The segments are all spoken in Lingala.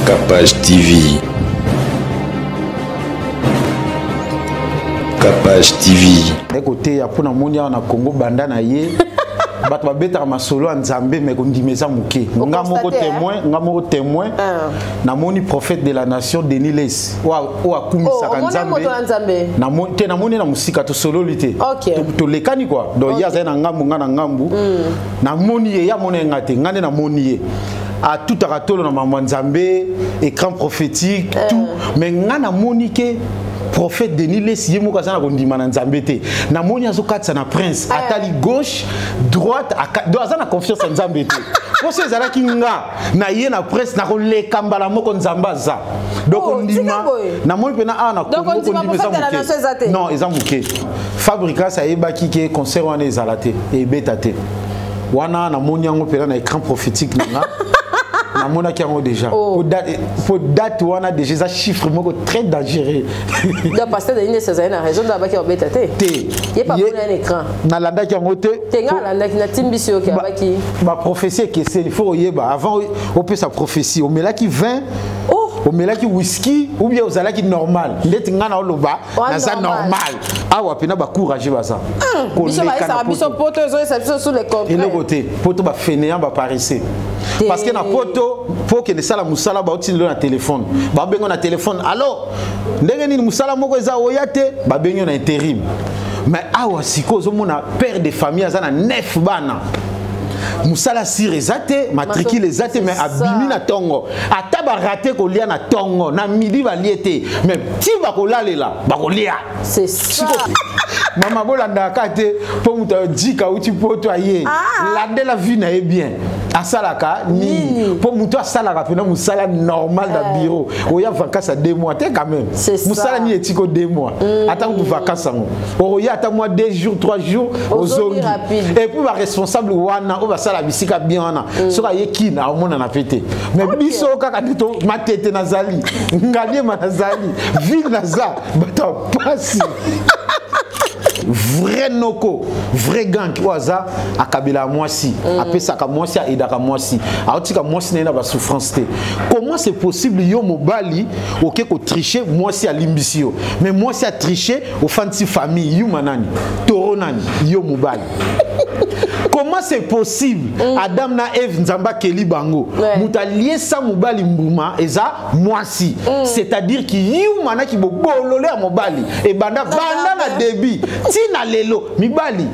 Capage TV. Capage TV. Écoutez, après na monia na Congo banda na ye. Bato babeta masolo nzambe me kondimeza muke. Nga moko témoin. Na moni prophète de la nation Denis Les. Wa akumisa nzambe. Na moni na musika to solo lité. To lekani quoi. Donc ya za na ngambu nga na ngambu. Na moni ye ya moni ngate ngane na moni ye. À tout aratolo na maman nzambe, écran prophétique, tout. Mais nga na moni ke prophète Denis Les yemo kazana kondima na nzambe te. Na moni azokatsa na prince, atali gauche, droite, do azana confiance en nzambe te. Pour ces ala kinga na ye na presse na ko le kambala moko nzamba za. Donc ondima na moni pena na Congo kondima za muke. Non, eza muke. Fabrika sa yebaki ke concert wana ezalate e betate. Wana na moni yango pena na écran prophétique na na mona qui a déjà pour date on a déjà un chiffre très dangereux. Donc parce que Denis Les a raison d'abord qui a bêté. Il y a pas un écran. Na landa qui a monté. Tenga landa qui na timbisio qui a qui. Ma prophétie qui c'est il faut yeba avant on peut sa prophétie on met là qui vin. On met là qui whisky ou bien aux ala qui normal. Ndeti ngana oloba na ça normal. Ah wa pena ba courager ba ça. Biso ba ça biso poto ça sur les comptes. Et le côté poto ba fainéant ba paresser. Parce que na poto pour que les sala musala ba otili na téléphone. Ba bengo na téléphone. Allô? Ndenge ni musala moko eza oyate ba bengo na intérim. Mais awa siko zo mona père de famille azana 9 bana. Musala sir ezate matricule ezate mais abimi na tongo ata ba raté ko lia na tongo na midi ba liete mais ti ba ko lalela ba ko lia c'est ça mama bolanda kate po muta dika uti poto aye lande la vie na e bien asalaka ni po muta asalaka pena musala normal da bureau oya vacances à 2 mois te quand même musala ni etiko 2 mois attends pour vacances ngo oya ata moi 2 jours 3 jours ozongi et puis ba responsable wana o ba sala bisika bien wana soka yeki na omona na pété mais biso kaka dito matete nazali ngalie manazali ville naza bato pasi vrai noko vrai gang waza akabela mwasi apesaka mwasi aidaka mwasi aotika mwasi na ba souffrance te. Comment c'est possible yo mobali oké ko tricher mwasi alimbisio mais mwasi a tricher au fanti famille yu manani toro nani yo mobali. Comment c'est possible Adam na Eve nzamba keli bango muta lié sa mobali mbuma eza mwasi c'est-à-dire ki yu mana ki bobolole a mobali e banda na débit tina lelo mibali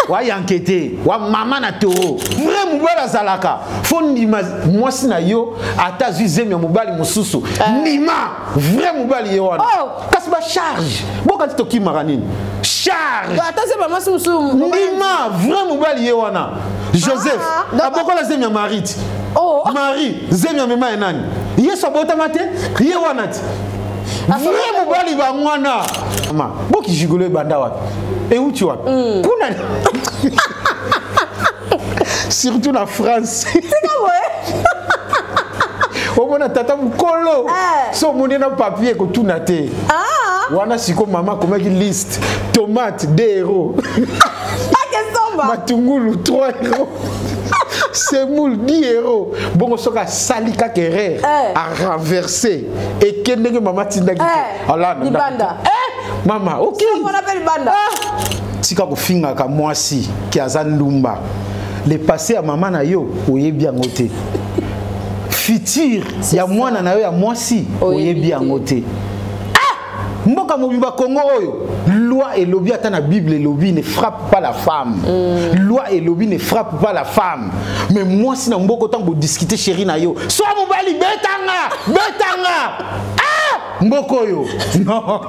wa yankete wa mama na toro vrai mobali zalaka fondima mwasi na yo ata zizem ya mobali mususu nima vrai mobali yo wana kasi ba charge boka titoki maranini charge atase mama mususu nima vrai mobali yo wana Joseph abokola zemya Marie Marie zemya mema enani yeso bota mate ye wana ti vrai mobali ba mwana mama boki jigolo banda wapi et où tu vas kuna surtout en France c'est comme au moins tata mukolo so moni na papier ko tunate wana siko mama comment qui liste tomate 2 euros matungulu 3 euros semoule 10 euros bon soka salika kerer a renversé et kendenge mama tindaki ala banda mama OK on appelle banda tika ko finga ka mwasi ki azandumba le passé à maman na yo oyebi angote futur ya mwana na yo ya mwasi oyebi angote mboka mobimba Congo oyo loi et lobby ata na Bible lobby ne frappe pas la femme loi et lobby ne frappe pas la femme mais moi si na mboko tango discuter chéri na yo so mobali betanga mboko yo non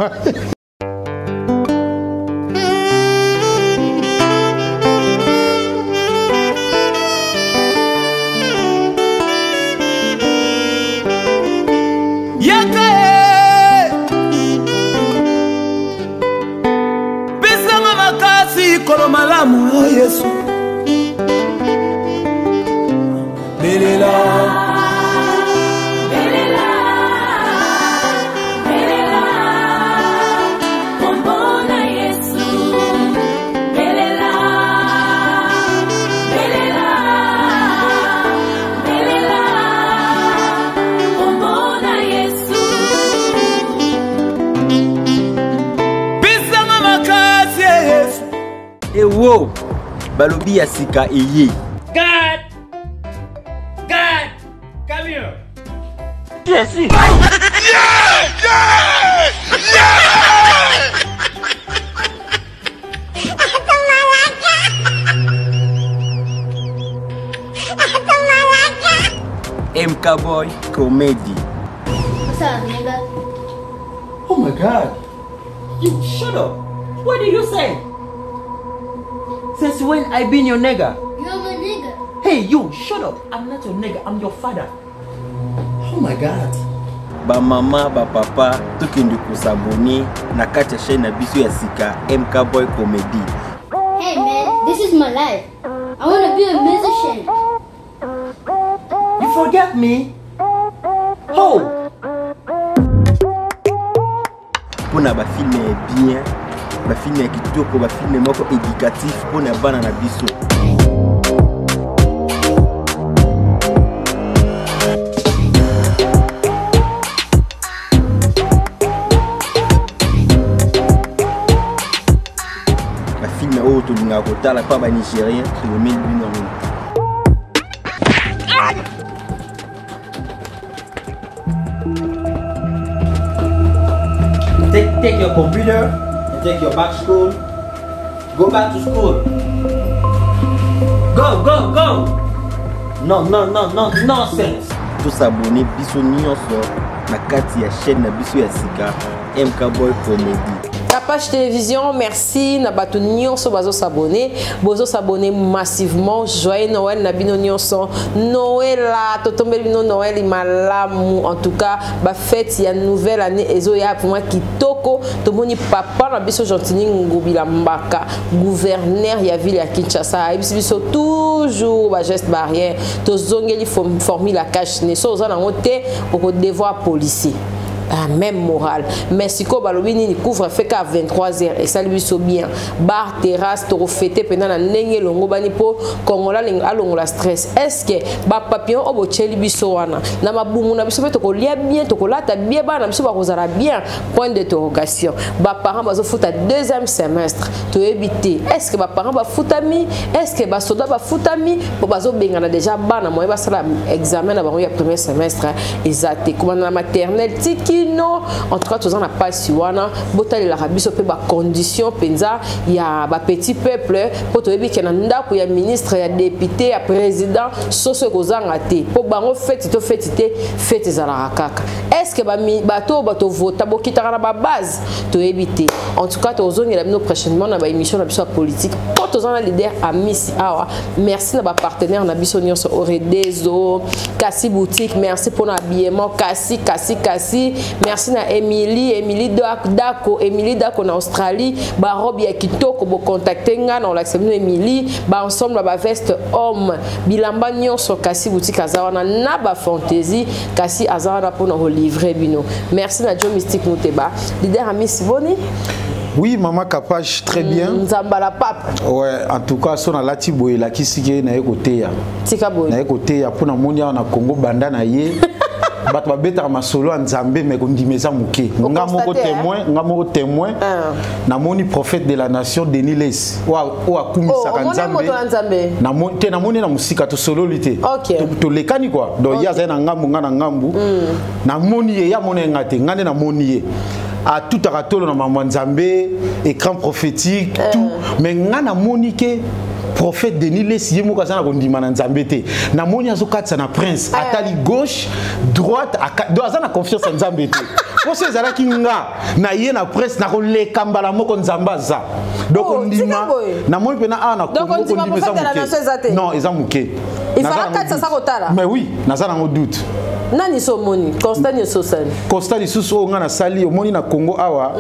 Kolo malamu oh Yesu belela belela belela Pombona Yesu belela belela belela balobi ya sika eye. God! God! Come here! Yes! Yeah! MK Boy Comedy. What's up, nigga? Oh my God! You shut up! What did you say? Since when I been your nigga? You're my nigga. Hey, you shut up! I'm not your nigga. I'm your father. Oh my God! Ba mama, ba papa, tukindi kusabuni na kati ya chaîne na biso ya sika MK Boy Comedy. Hey man, this is my life. I want to be a musician. You forget me? Oh! Pona ba film bien, ba film ya kitoko, ba film moko éducatif pona bana na biso. Ba film oyo tolinga kotala pa ba Nigérien, to le mille bino. Take your computer and take your back to school. Go back to school. Go, go, go! No, no, no, no, nonsense! To s'abonner biso nyonso na kati ya chaîne na biso ya sika MK Boy Comedy. La page télévision, merci. Nabato nyonso bazo s'abonner. Bozo s'abonner massivement. Joyeux Noël nabino nyonso. Noël là, totombe bino Noël imalamu. En tout cas, ba fête ya nouvelle année ezo ya pour moi kitoko. Tomoni papa na biso Gentini Ngobila Mbaka, gouverneur ya ville ya Kinshasa. Biso toujours ba geste barrière. Tozongeli formule la cache ne so za na ngote au devoir policier. Ah, même morale. Mais si ko balobi ni couvre fait qu'à 23h et ça lui so bien. Bar terrasse to fêter pendant na ndenge longo bani po kongola linga longo la stress. Est-ce que ba papillon obo cheli biso wana na mabumu na biso to ko lia bien to ko lata bien ba na biso ba kozala bien point d'interrogation. Ba parents bazo futa deuxième semestre to éviter. Est-ce que ba parents ba futami? Est-ce que ba soda ba futami po bazo bengana déjà ba na moye ba sala examen na ba ya premier semestre exact comme na maternelle tiki non, en tout cas, tous en a pas si wana. Botali la rabiso pe ba condition penza ya ba petit peuple pour te bi kenanda pour ya ministre ya député ya président soso kozanga te. Pour bango fête to fête za la kaka. Est-ce que ba bato vota bokitaka na ba base to éviter. En tout cas, tous on ira prochainement na ba émission na biso politique. Pour tous en leader à Miss Awa. Merci na ba partenaire na biso nyonso Oredezo, Kassi boutique, merci pour l'habillement Kassi. Merci na Emily Dako na Australie. Ba robe ya kitoko bo contacter nga na l'accepte Emily. Ba ensemble ba veste homme. Bilamba nyonso Kassi boutique azawana na ba fantaisie. Kassi azawana pour nous livrer bino. Merci na Joe Mystique Mouteba. Leader Miss Boni. Oui, maman Kapage, très bien. Nzambala pape. Ouais, en tout cas, son alati boye la kisike na ekote ya. Tika boye. Na ekote ya pour na monia na Congo banda na ye. Bato babeta masolo en Nzambe mais kondimeza muke. Nga moko témoin. Na moni prophète de la nation Denis Les. Wa kumisa ka Nzambe. Na moni na musika to solo lité. To lekani quoi. Donc ya za na ngambu nga na ngambu. Na moni ye ya moni ngate ngane na moni ye. À tout à ratolo na maman Nzambe, écran prophétique, tout. Mais nga na moni ke prophète Denis Les yemo kazana kondima na Nzambe te. Na moni azo katsa na prince, atali gauche, droite, do azana confiance en Nzambe te. Pour ces ala kinga na ye na prince na ko le kambala moko Nzamba za. Donc ondima na moni pena ana ko kondima za. Non, eza muke. Il fera 4 ça kotala. Mais oui, nazana ngo doute. Nani so moni Constant Sosani. Constant lisusu nga na sali omoni na Congo awa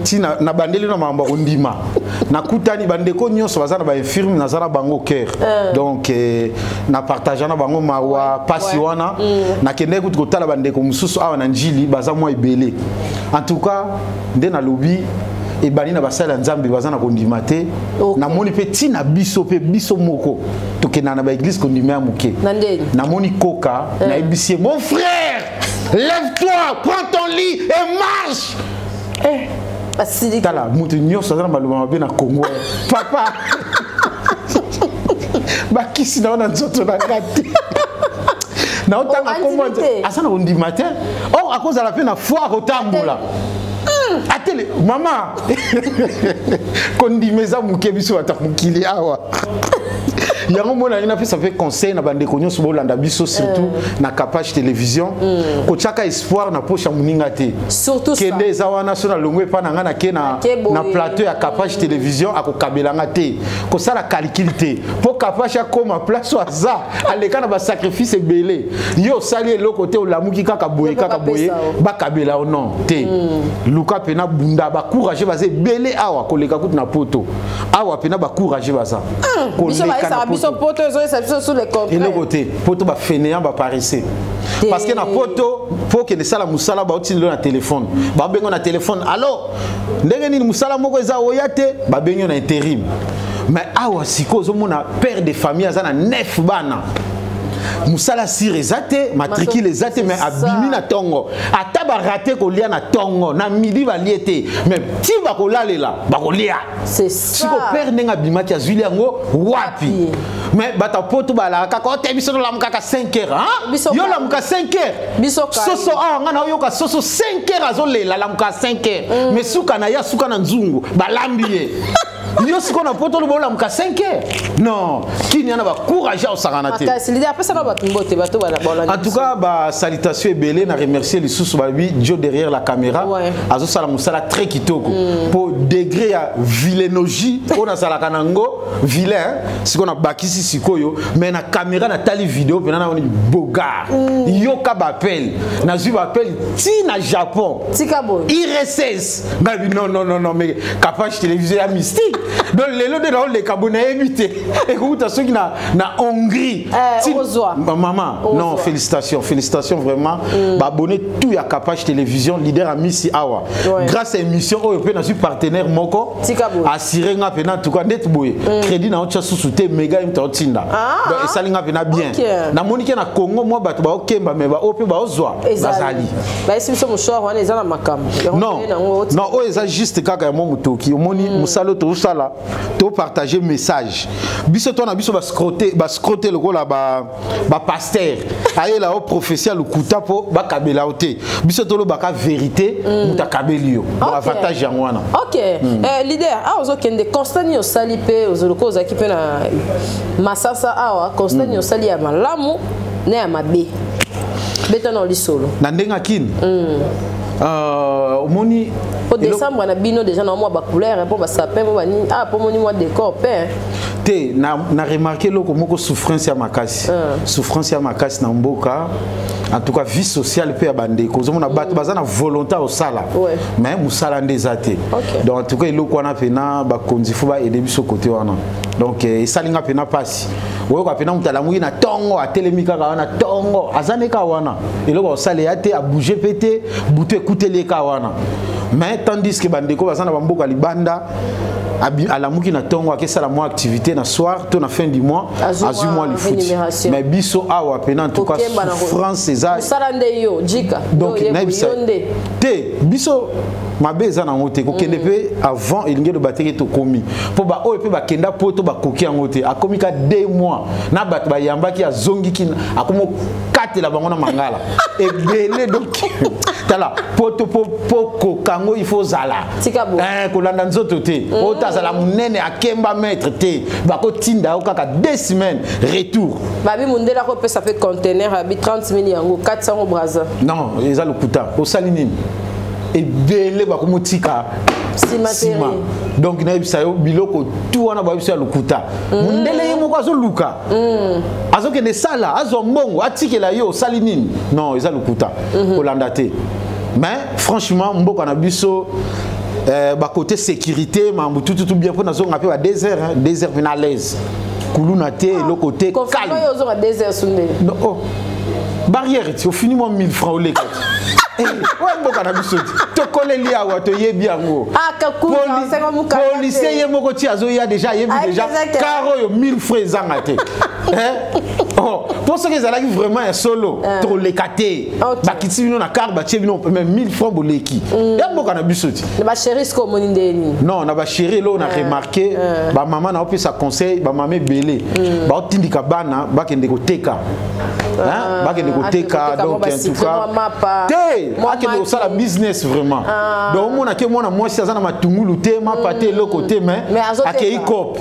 tina na bandeli na mamba ondima. Na kutani bandeko nyonso bazana ba infirme nazana bango cœur. Donc na partageana bango mawa pasi wana na kende kutala bandeko mususu awa na njili baza mwa ebele. En tout cas, nde na lobby et bani na basala Nzambe bazana kondima te. Na moni petit na biso moko. Tokena na ba église kondima muke. Na moni koka na ebisie mon frère, lève-toi, prends ton lit et marche. Tala mutu nyonso na baloma be na Congo. Papa bakisi na wana nzoto na ngati na otanga kombo asana undi matin oh à cause de la peine à foire otambula atele mama kondimeza mukebiso atamukili awa yango mona ina ça fait conseil na bande konyo so bolanda biso surtout na capage télévision ko chaka espoir na poche muninga te surtout ça kende zawana so na longwe pa na ngana ke na plateau ya capage télévision akokabelanga te ko sala calcul te pour capage akoma place aza aleka na ba sacrifice belé yo sali eloko te olamuki kaka boye ba kabela o non te luka pena bunda ba courage baze belé awa koleka kutu na poto awa pena ba courage baza koleka biso poto ezo sur les contrats et le côté poto ba fainéant ba parisser parce que na poto faut que ne sala musala ba otindi na téléphone ba bengo na téléphone allo ndenge nini musala moko eza oyate ba bengo na intérim mais awa siko zo mona père de famille azana 9 bana musala sir ezate matricule ezate mais abimi na tongo ata ba raté ko lia na tongo na midi ba liete mais ti ba ko lalela ba ko lia c'est ça siko père nenga bimaki azuli yango wapi mais bata poto bala kaka ote biso la mukaka 5h hein yo la muka 5h biso soso ngana yo ka soso 5h azolela la muka 5h mais suka na ya suka na nzungu balambiye yo siko na poto lo la muka 5h non kini ana ba courage au saranate en tout cas ba salutation belé na remercier les sous babi Dio derrière la caméra azo sala musala très kitoko pour degré ya vilainologie on a sala kanango vilain siko na bakisi sikoyo mais na caméra na tali vidéo pena na on bogar yo ka ba appel na zu ba appel ti na Japon tikabo IRSS non mais capage télévision ya mystique donc les lots de les cabonais évité écoute ceux qui na Hongrie maman non félicitations vraiment abonné tout ya capage télévision leader à Missi Awa grâce à émission au pe na suis partenaire moko assuré nga pena en tout cas net boy crédit na ocha sous-souté méga imtotinda donc et salinga pena bien na monike na Congo moi bato ba okemba mais ba ope ba ozwa bazali ba esi biso mushwa wana ezana makam non o eza juste kaka ya momutoki omoni musalo to sala to partager message biso to na biso ba scroter le kola ba pasteur aye la o professeur lukuta po ba kabela ote biso to lo ba ka vérité muta kabelio ba avantage yango wana leader a ozo kende constant yo sali pe ozoloko za kipe na masasa awa constant yo sali ya malamu na ya mabe beta no lisolo na ndenga kini moni au décembre na bino déjà na moi ba couleur pour ba sapin pour ba ni pour moni moi décor pe te na remarqué loko moko souffrance ya makasi na mboka en tout cas vie sociale pe ya bandeko zo mona bato bazana volonté au sala mais musala ndezate donc en tout cas loko wana pena ba konzi fo ba aider biso côté wana donc esalinga pena pasi oyo ka pena mutala muyi na tongo atelemika ka wana tongo azaneka wana eloko osale ya te a bouger pété butu écouter ka wana mais tandis que bandeko bazana bamboka libanda alamuki na tongo akesala moi activité na soir to na fin du mois azu moi le foot mais biso awa pena en tout cas France eza salande yo jika donc te biso mabeza na ngote ko kende pe avant elinge de bateke to komi po ba o pe ba kenda poto ba koki en ngote akomi ka 2 mois na bat ba yamba ki azongi ki akomo katela bango na mangala ebele donc tala poto po kango il faut zala ko landa nzoto te o tazala munene akemba maître te ba ko tinda o kaka 2 semaines retour babi mundela ko pe ça fait conteneur abi 30 000 yango 400 au Brazza non eza le kuta o salinini et belé ba komotika sima donc na bisa yo biloko tout wana ba bisa lukuta mundele yemo kwa zo luka azoke ne sala azo mbongo atikela yo salinini non eza lukuta kolanda te mais franchement mboko na biso ba côté sécurité mambu tout bien pour na zo ngape ba désert na l'aise kuluna te le côté calme yo zo ba désert sunde non barrière tu finis moi 1000 francs au lekati Ouais, mboka na biso. To koleli awa to yebi yango. Ah, kakuna, c'est comme un policier ye moko ti azo ya déjà yebi déjà caro yo 1000 francs zangate. Hein? Oh, pour ceux qui sont là vraiment un solo, trop les catés. Bah qui ti bino na car ba ti bino même 1000 francs boleki. Ya mboka na biso ti. Na ba chéri ce comme ndeni. Non, na ba chéri là on a remarqué ba maman na opé sa conseil, ba mamé belé. Ba otindika bana ba kende ko teka. Hein? Ba kende ko teka donc en tout cas. Té, ba kende ko sala business vraiment. Donc on a que moi na moi si azana matungulu té, ma paté le côté mais akei cop.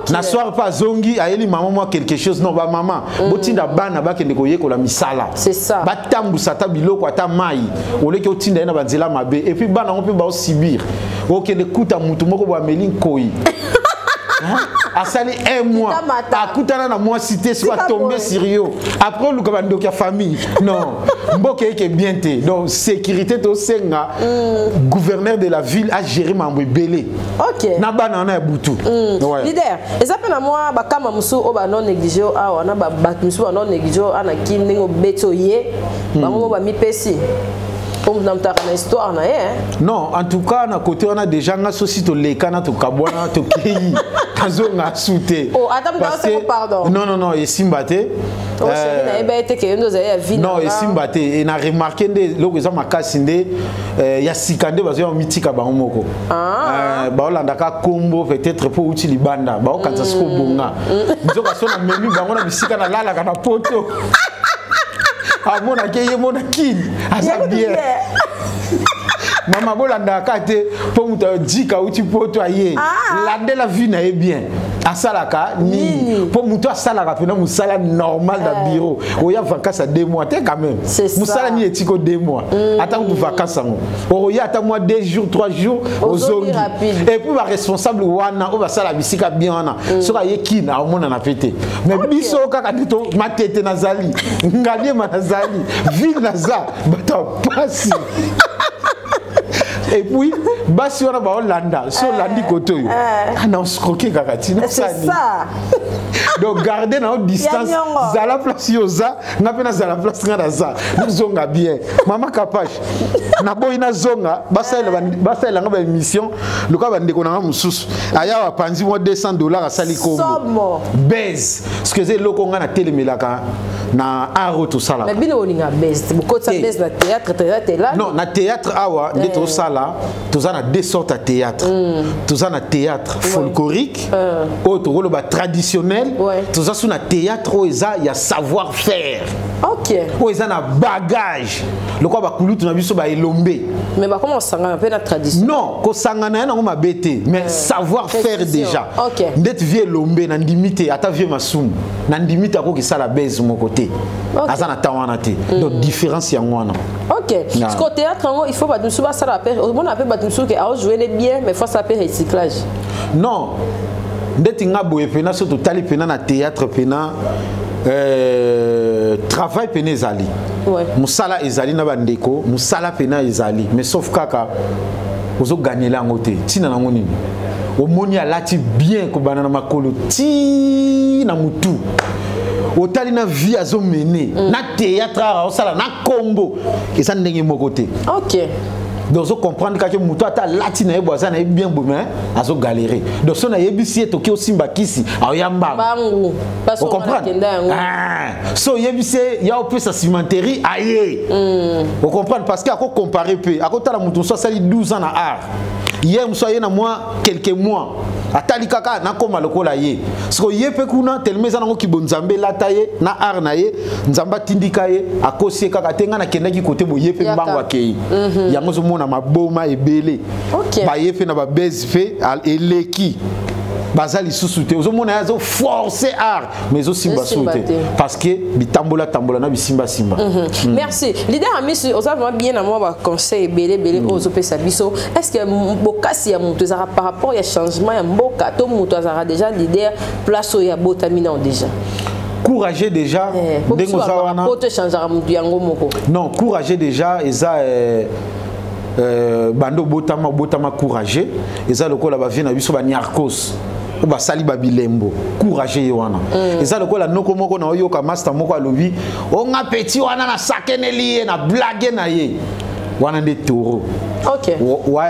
Na soir pas zongi ayeli maman moi quelque chose non ba maman. Botinda bana ba kende ko yekola misala. C'est ça. Ba tambusa ta biloko ata mai. Ole ke otinda na banzela mabe et puis bana on peut ba subir. OK de kuta mutu moko ba melin koi. A sali un mois a kutana na moi cité soit tombé sérieux après le kabando ki famille non mboke ke bien té donc sécurité to senga gouverneur de la ville a géré mambo belé OK na bana na butu ouais leader ezapena na moi ba kama musu o ba non négligé a na ba musu ba non négligé ana kiningo beto ye bango ba mi pesi. Non, en tout cas, na côté on a déjà un société les canaux to kabwana to kei kazo nga souté. Oh, attends, pardon. Non, non, non, et Simbate. Oh, c'est na ebe que nous a vie. Non, et Simbate et na remarqué des lokoza makasinde ya sikande bazo ya mitika ba moko. Ba olanda ka kombo peut-être pour utili banda, ba okanza sko bonga. Nzoka sona menu bango na bisika na lala kana poto. Ah mon akeye mon akini asa bien mama bolanda kate po muta dika uti poto aye lande la vie na e bien asalaka ni po muta asalaka pena musala normal da bureau oya vacances à 2 mois te quand même musala ni etiko 2 mois attends pour vacances ngo oya ata moi 2 jours 3 jours ozongi et puis ba responsable wana o ba sala bisika bien wana soka yeki na omona na pété mais biso kaka dito matete nazali ngalie manazali ville naza bato pasi. Et puis, basi wana ba Hollanda, so landi koto yo. Na skroke kakati na sani. C'est ça. Donc garder na distance, zala place yoza, na pena zala place ngana za. Zonga bien. Mama kapache. Na boy na zonga, basa la ngaba émission, luka ba ndeko na mususu. Aya wa panzi mo $200 asali kombo. Somo. Base. Ce que c'est loko ngana telemelaka na aro to sala. Mais bino oninga base. Beaucoup ça base na théâtre là. Non, na théâtre awa ndeto sala. Tous en a deux sortes de théâtre. Tous en a théâtre folklorique, autre rôle traditionnel. Tous en a un théâtre où il y a savoir-faire. OK. Où il y a un bagage. Le quoi va couler tu n'as vu ça elombe. Mais comment ça un peu la tradition? Non, ko sangana na ma bête, mais savoir-faire déjà. OK. D'être vieux lombe na ndimité ata vieux masum. Na ndimité ko ki sala base mon côté. Azana tawana te. Donc différence ya ngwana. OK. Parce qu'au théâtre il faut pas nous souvent ça rappelle on appelle Batumsou qui a joué bien mais faut s'appeler recyclage. Non. Ndeti nga boye pena surtout tali pena na théâtre pena travail pena ezali. Ouais. Musala ezali na bandeko, musala pena ezali mais sauf kaka ozo gagner la ngote. Tina na ngoni. Omoni alati bien ko banana makolo ti na mutu. Otali na vie azo mener na théâtre au sala na combo et ça ndenge mokote. OK. Donc vous comprenez que mutu ata latine e boza na bien bon mais azo galérer. Donc so na yebisi etoki osimba kisi ayamba. Bangu. Parce qu'on so yebisi ya opé sa cimenterie aye. Vous comprenez parce que ako comparer peu ako tala mutu so sali 12 ans na art. Hier msoye na moi quelques mois atali kaka na koma lokola ye siko ye pe kuna telme za nango kibonzambe lataye na art na ye nzamba tindika ye akosie kaka tenga na kendaki kote bo ye pe mbango akei yango zo mona maboma ebele ba ye pe na ba base fe eleki bazali susute ozomona yazo forcer art mais zo simba souté parce que bitambola tambola na bisimba simba. Merci leader ami oza vraiment bien na moi ba conseil belé ozo pesa biso est-ce que bokasi ya mutu zara par rapport ya changement ya mboka to mutu zara déjà leader place ya botamina déjà courageux déjà ndengo za wana poto changer mutu yango moko non courageux déjà eza bando botama courageux eza lokola ba vie na biso ba nyarkos ou ba sali ba bilembo courageux yowana eza lokola noko moko na oyoka master moko alobi o nga petit wana na sakene lié na blague na ye wana nde toro. OK.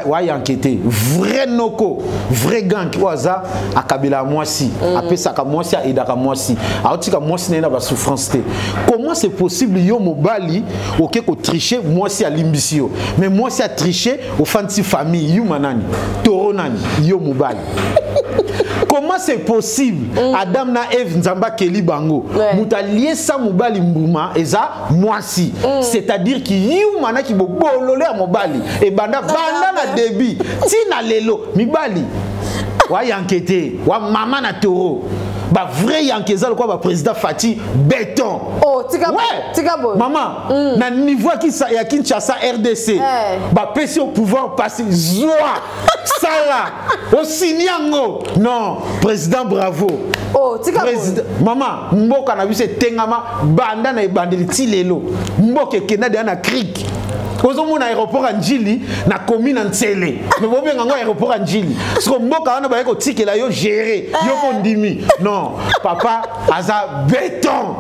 Wa yankete vrai noko, vrai gang waza akabela mwasi, apesa ka mwasi aidaka mwasi. Aotika mwasi na ba souffrance te. Comment c'est possible yo mobali OK ko tricher mwasi a limbisio. Mais mwasi a tricher au fanti famille yu manani. Toro nani yo mobali. Comment c'est possible Adam na Eve nzamba keli bango muta lié sa mobali mbuma eza mwasi c'est-à-dire ki yu mana ki bobolole ya mobali e banda na débit tina lelo mibali wa yankete wa mama na toro ba vrai yankeza le quoi ba président Fati béton. Oh tika boy maman na niveau qui ya Kinshasa RDC ba pesi au pouvoir passer joie sala au sinyango non président bravo. Oh tika boy maman mboka na bise tengama banda na ebandeli tilelo mboka kenada na crique. Ozo mona aéroport à Njili na commune en Tsele. Mais vous bien ngo aéroport à Njili. Parce que mboka wana ba ko tikela yo gérer, yo ko ndimi. Non, papa aza béton.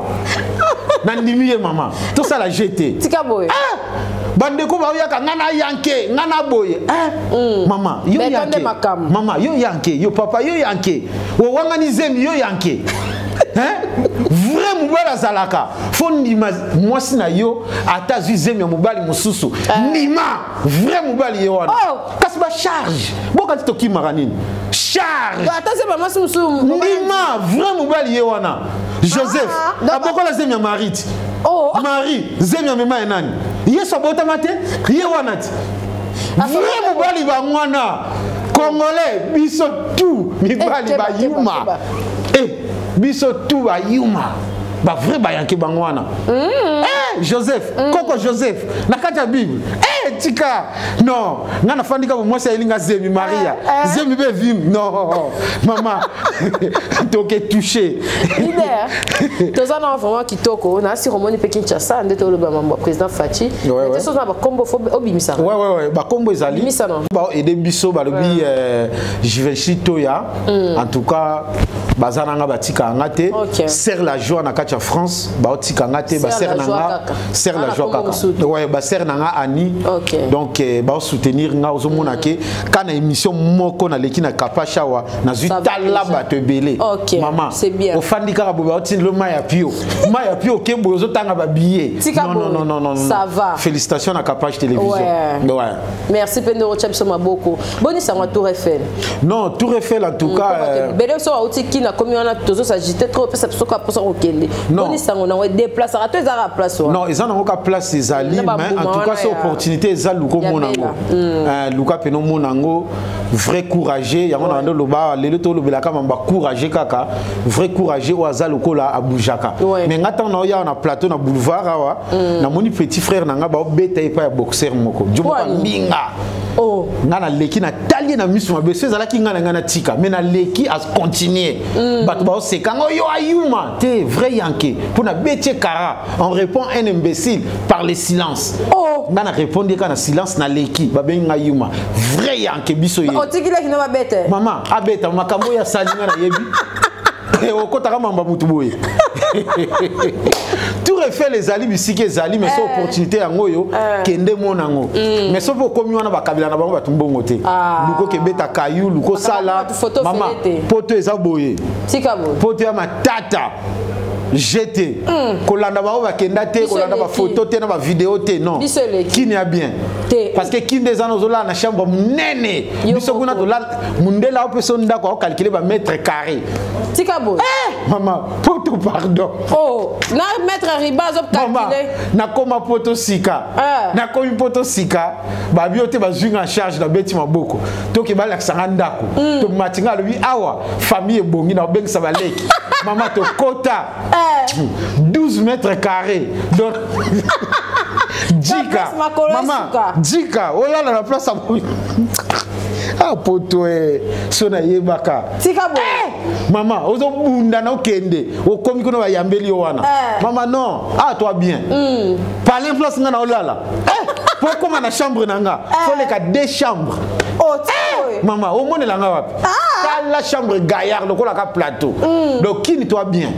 Na ndimi maman. Tout ça la jeté. Tika boy. Bande ko ba yaka ngana yanke, ngana boye. Maman, yo yanke. Maman, yo yanke, yo papa yo yanke. Wo wangani zemi yo yanke. Hein? Vrai mobali azalaka fo ndima mwasi na yo ata zizemi ya mobali mususu ndima vrai mobali ye wana kasi ba charge boka titoki maranini charge ata se mama mususu ndima vrai mobali ye wana Joseph abokola zemi ya Marie Marie zemi ya mema enani yeso abota mate ye wana ti vrai mobali ba mwana Congolais biso tout mibali ba yuma biso tout ba yuma ba vrai ba yanke bangwana Joseph Koko Joseph na kata Bible tika non ngana fandika bo mwasi elinga zemi Maria zemi be vim non maman toke touché leader tozana vraiment kitoko na si romoni pe Kinshasa ndeto le ba président Fati te so na ba kombo fo obimisa ouais ba kombo ezali ba aider biso ba lobi Jiveshito ya en tout cas bazana nga batika ngate serre la joie na kacha France ba otika ngate ba serre nanga serre la joie kaka ouais ba serre nanga ani donc ba soutenir nga ozomona ke kana émission moko na leki na kapasha wa na zutala bato belé maman au fandika ba oti le maya pio kembo ozotanga ba billet non ça va félicitations à Capage télévision ouais merci Pendoro Chapso Maboko boni sangwa Tour Eiffel non Tour Eiffel en tout cas bele so oti kina komi on a tozo s'agiter trop parce que soka posa okende boni sangwa na déplacer à toi za place non ils en ont ka place ces ali mais en tout cas c'est opportunité za luko monango luka peno monango vrai courageux yango na ndo loba lelo to lobela ka mamba courageux kaka vrai courageux o aza lokola abujaka mais ngata na ya na plateau na boulevard awa na moni petit frère nanga ba beta epa ya boxer moko jomo ka mbinga ngana leki na tali na misu mabese ezala ki ngana tika mais na leki as continuer bato ba sekango yo ayuma te vrai yanke pour na betie kara on répond un imbécile par le silence ngana répondre kana silence na leki ba benga yuma vrai yanke biso ye otikile kino ba bete mama abeta makambo ya salinga na yebi okota kama mba mutu boye Tour Eiffel les ali bisike ezali mais c'est opportunité yango yo kende monango mais so po komi wana bakabila na bango batumbongo te luko kebeta kayu luko sala mama poto eza boye tika boye poto ya matata jeté kolanda ba bakenda te kolanda ba photo te na ba vidéo te non kini a bien parce que kini des ans ozola na chambre munene biso kuna dola mundela o person ndako o calculer ba mètre carré tika boy maman poto pardon na mètre riba zo calculer na koma poto sika na komi poto sika ba biote ba zwinga en charge na beti maboko to ke ba laksanga ndako to matinga lobi awa famille bongi na obengisa ba leki maman to kota 12 mètres carrés donc Djika maman Djika oh là la place ah poto sona yebaka tika bo maman ozo bunda na okende okomi kono ba yambeli wana maman non ah toi bien parler place ngana olala pourquoi ma chambre nanga faut les ka deux chambres maman au monde langa wapi la chambre gaillard le kola ka plateau donc qui toi bien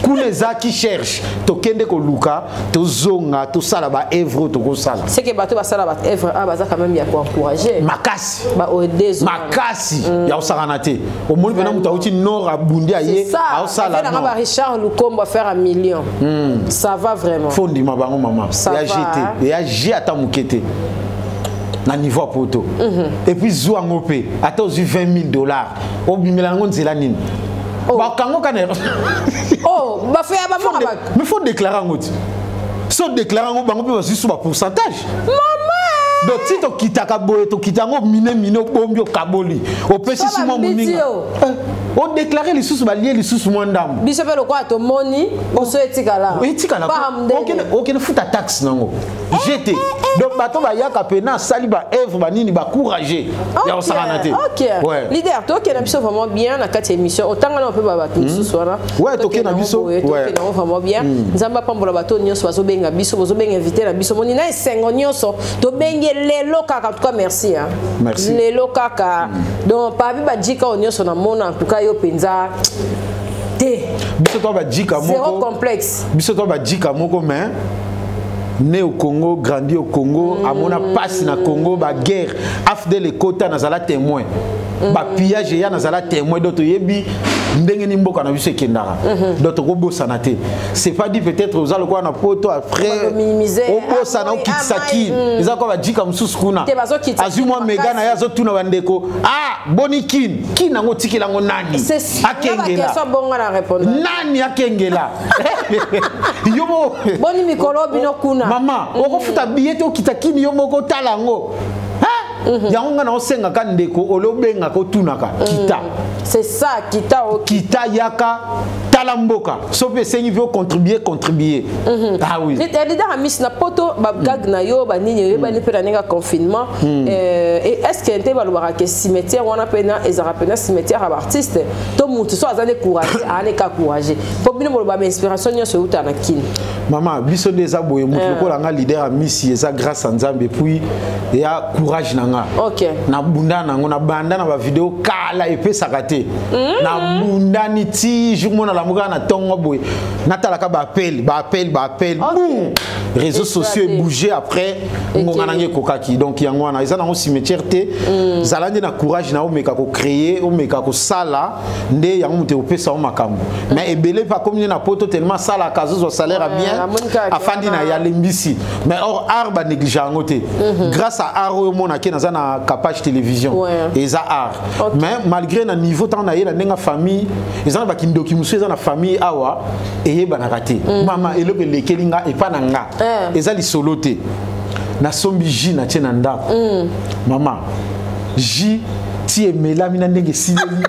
Kuneza qui cherche tokende ko luka to zonga to sala ba evre to ko sala c'est que bato ba sala ba evre a baza quand même ya ko encourager makasi ba odezo makasi ya osaranate au monde venant mutauti nord abundi aye a osala non ba Richard Lukombo faire un million ça va vraiment fondi mabango maman ya jeté ya j ata mukete na niveau poto et puis zo ngopé ata ozu $20,000 obimela ngo nzela nini ba kango kana oh ba fait ba mo ba mais faut déclarer ngoti so déclarer ngo bango pe ba su ba pourcentage maman donc si to kitaka boye to kitango mine bombi kaboli o pesi simo muninga on déclarer les sous balier les sous mwandam biso pe lokwa to moni on so etikala ok futa taxe nango jeté donc bato ba yaka pena saliba evre banini ba courager ya osaranate ok leader to ke na biso vraiment bien na 4e émission otanga na pe ba bato sous wana ouais to ke na biso ouais to ke na vraiment bien nzamba pambola bato nyonso bazo benga biso bozo benga inviter na biso moni na esengo nyonso to benge lelo kaka en tout cas merci hein merci lelo kaka donc pa bi ba djika nyonso na mona en tout cas yo penza te biso to ba djika moko zéro complexe biso to ba djika moko mais né au Congo, grandi au Congo, à mon passe na Congo, ba guerre, afdel les quotas nazala témoin. Ba pillage ya nazala témoin d'autres yebi ndenge ni mboka na biso kendara. D'autres robots sanate. C'est pas dit peut-être aux allo quoi na poto après obo sana okitsaki. Eza quoi ba djika msusu kuna. Azuma megana ya zo tuna bandeko. Ah, boni kin nango tikila ngo nani. Akengela. Nani akengela. Yomo boni mikolo bino kuna. Mama, okofuta billet okitakini yo moko talango. Yango na osenga ka ndeko olobenga ko tunaka kita. C'est ça kita o kita yaka talamboka. Sope sengi veut contribuer. Ah oui. Les leaders amis na poto ba gag na yo ba nini yo ba ni pena nga confinement et est-ce que ente ba lo ba ke cimetière wana pena ezara pena cimetière à artiste to mutu so azane courage ane ka courage. Po bino mo ba inspiration nyo uta na kin. Maman biso des aboye mutu ko la nga leader amis eza grâce à Nzambe puis il y a courage nanga. OK. Na bunda nango na banda na ba vidéo kala epé sakate. Na bunda ni ti jour mona la muga na tongo boy. Natala ka ba appel. Boum. Réseaux sociaux bougé après ngonga nange kokaki. Donc yango wana eza na cimetière té. Zalandi na courage na o meka ko créer, o meka ko sala nde yango muté opesa o makambo. Mais ebele pas comme na poto tellement sala kazo salaire a bien afandi na ya lembisi. Mais or arba négligeant ngoté. Grâce à aro mona ke na capage télévision et ça art mais malgré na niveau tant na yela nenga famille ils ont ba kindoki musu ils ont na famille awa et ba na raté mama elobe lekelinga et pas nanga ils ali soloté na sombi ji na tena nda mama ji ti emela mina ndenge sileli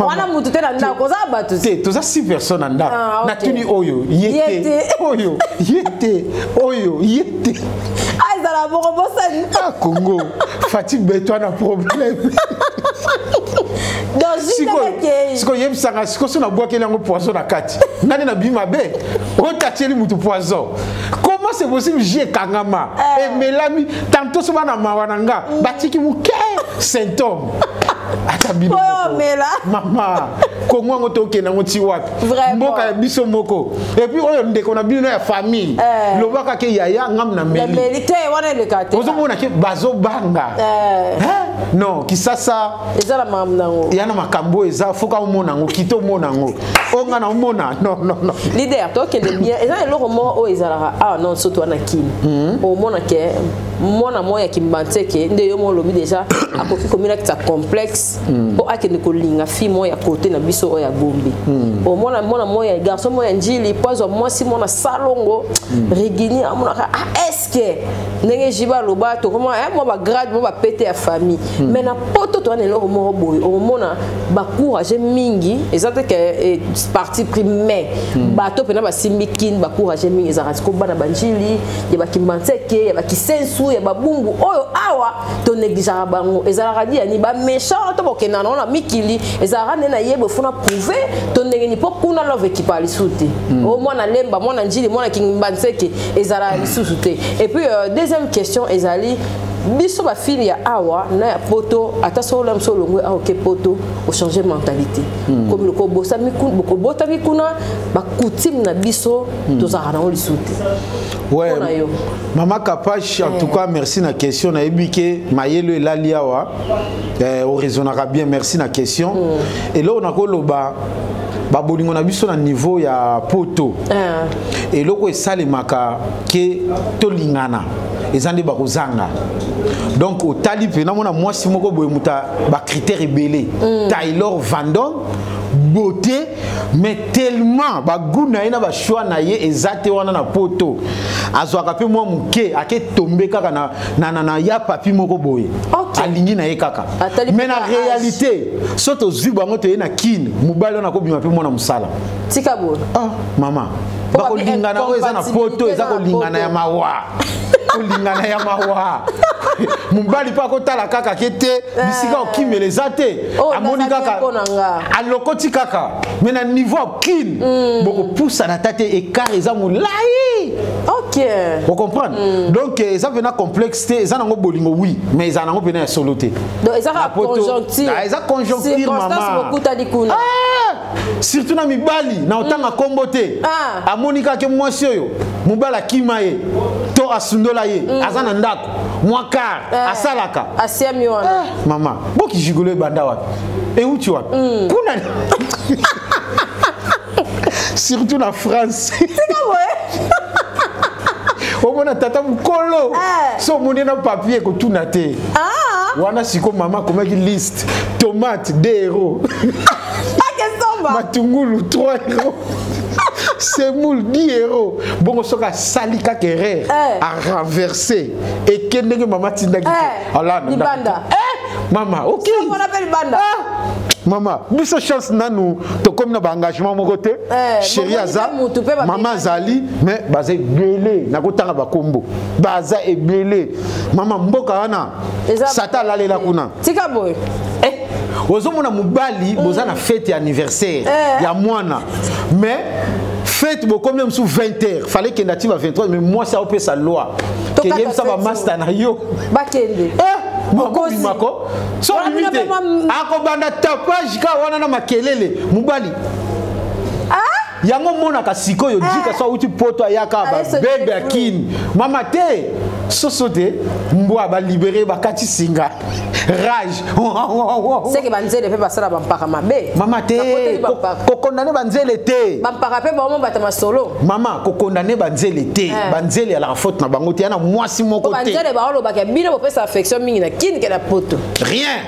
wana mutu tena nda ko za batu te to za 6 personnes nda na tuni oyo yete oyo yete dans la Borobosane. Ah, Congo, Fatih Beto a un problème. Donc, si vous avez un si vous avez un poisson à 4, vous avez un bimabé, vous avez un poisson. Comment c'est possible j'ai Kangama et Melami, tantôt sur ma mawananga, batiki mouké, symptôme. Maman, comment on toque na ngoti wapi? Mboka biso moko. Et puis on ndeko na bino ya famille. Lobaka ke yaya ngam na meli. La mérité wana le kate. Ozo mona ke bazo banga. Non, kisasa ezala mamnango. Yana makambo eza foka omona ngo kito mona ngo. Onga na omona. Non. Leader toke de bien. Eza lo romo o ezala ah non surtout na kin. O mona ke mona moya kimbanteke nde yo mo lobi déjà akoki komina kita complexe. Po akende ko linga fi moya côté na biso o ya Gombe. O mona moya garçon moya njili pozo moi si mona salongo regini amona est-ce que ndenge jiba loba to comment moi ba grade moi ba péter à famille mais na poto to na lo mo boy o mona ba courage mingi ezate que parti primaire ba to pena ba simbikin ba courage mingi ezara ko bana banjili ya ba kimbanteke ya ba kisensu ya ba bumbu oyo awa to négligera bango ezara radi ani ba méchant to bokena na mikili ezara na yebo funa prouver to ndenge ni pokuna love qui parle souté au mona lemba mona njili mona kimbanteke ezara lisusu te et puis deuxième question ezali biso ba fili ya awa na ya poto ata so la mso longwe awa ke poto o changer mentalité comme le ko bosa mi kun ko bota mi kuna ba coutume na biso to za na oli souté ouais maman Kapache en tout cas merci na question na ebike mayelo elali awa au raisonnera bien merci na question et là on a ko loba ba bolingo na biso na niveau ya poto et loko esalemaka ke to lingana ezande ba kozanga donc au tali pe na mona mwasi moko boye muta ba critères ebele Taylor Vandon beauté mais tellement ba guna ina ba choix na ye ezate wana na poto azwaka pe mwa muke ake tomber kaka na ya papi moko boye alingi na ye kaka mais na réalité soto zibango te na kin mubali na ko bima pe mwana musala tika bo mama ba ko lingana ko eza na poto eza ko lingana ya mawa lingana ya mawa mubali pa ko tala kaka kete bisika okimele zate amoni kaka alokoti kaka mais na niveau kin boko poussa na tate écart eza mulai OK vous comprenez donc ça vient complexité ça nango bolingo oui mais ça nango pena soloté donc ça conjoncture ça conjoncture maman beaucoup tadi kuna surtout na mibali na otanga kombote amoni kaka mwasi oyo mubala kimaye to asundola ye azana ndako mwakar asalaka asiami wana mama boki jigolo banda wapi et où tu vas kuna surtout na France omona tata mukolo so moni na papier ko tunate wana siko mama komaki liste tomate 2 euros matungulu 3 euros semoule 10 euros bongo soka salika kere a renversé et kendenge mama tindaki ala banda mama OK on appelle banda Maman, biso chance nanu to comme na ba engagement moko te chérie aza maman zali mais baza belé na kotanga ba kombo baza ebelé maman mboka wana sata lalela kuna tika boy ozomona mubali boza na fête anniversaire ya mwana mais fête bo comme même sous 20h fallait que native à 23 mais moi ça opé sa loi que yem ça va master na yo bakende Mokozi mako so limité akobanda tapage ka wana na makelele mubali yango mona ka sikoyo dika so uti poto ayaka ba bebe akin mama te sosote mbwa ba libérer ba kati singa rage c'est que banzele pe basala bampaka mabe mama te ko condamner banzele te bampaka pe ba mo batama solo mama ko condamner banzele te banzele à la faute na bango te na mwasi moko te banzele ba olo ba ke bino bo pesa affection mingi na kin ke na poto rien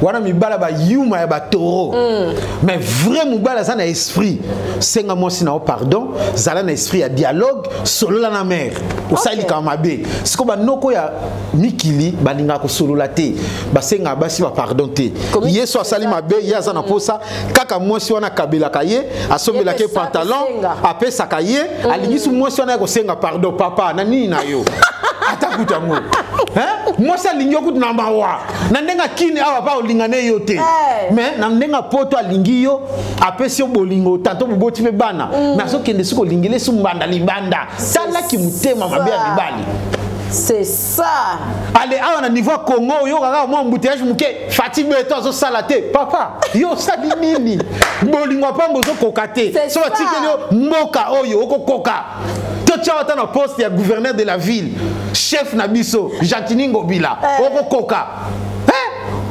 wana mibala ba yuma ya ba toro mais vrai mibala ça na esprit senga mosi na pardon zala na esprit ya dialogue solo la na mère osali ka mabe siko ba noko ya mikili balinga ko solo la te ba senga basi ba pardon te yeso asali mabe yaza na posa kaka mosi wana kabela kaye asombela ke pantalon apesa kaye alingisu mosi wana ko senga pardon papa na nini na yo atakuta mo moi ça lingi okutu na mawa na ndenga kini awa pa olingane yo te mais na ndenga poto alingi yo apesi bolingo tanto boboti pe bana na so kende siko lingile su mbanda libanda tala ki mutema mabe ya libali c'est ça allez awa na niveau Congo yo kaka mo embouteillage muke Fatima eto zo salate papa yo sali nini bolingo pa mbozo kokate so batikeli yo mboka oyo okokoka tu as poste ya gouverneur de la ville chef Nabiso Jantini Ngobila okokoka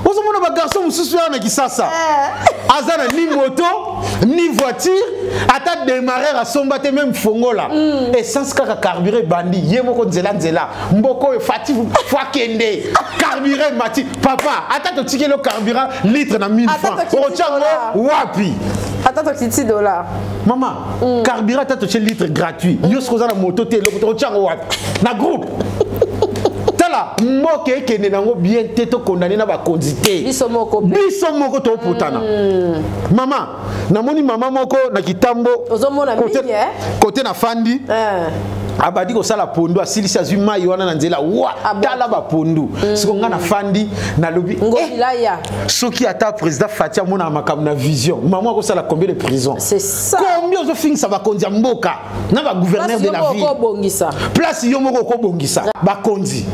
ozomona ba garçon mususu ya na kisasa azana ni moto ni voiture ata démarrer à sombate même fongola essence kaka carburé bandi yemoko nzela mboko fatifu fois kende carburé mati papa ata to tikelo carburant litre na 1000 francs ochango wapi ata to $60 maman carburant ata to litre gratuit yo skoza na moto te lo ochango wapi na groupe tala moke kende nango bien te to condamné na ba kondité biso moko to potana mama namoni mama moko na kitambo ozomona mingi côté na fandi abadi ko sala pondu asilisa zuma yona na nzela wa tala ba pondu siko nga na fandi na lobi ngobila soki ata président Fatia mona makam na vision maman ko sala combien de prison c'est ça combien zo finisa ba konzi mboka na ba gouverneur de la ville place yo moko ko bongisa ba konzi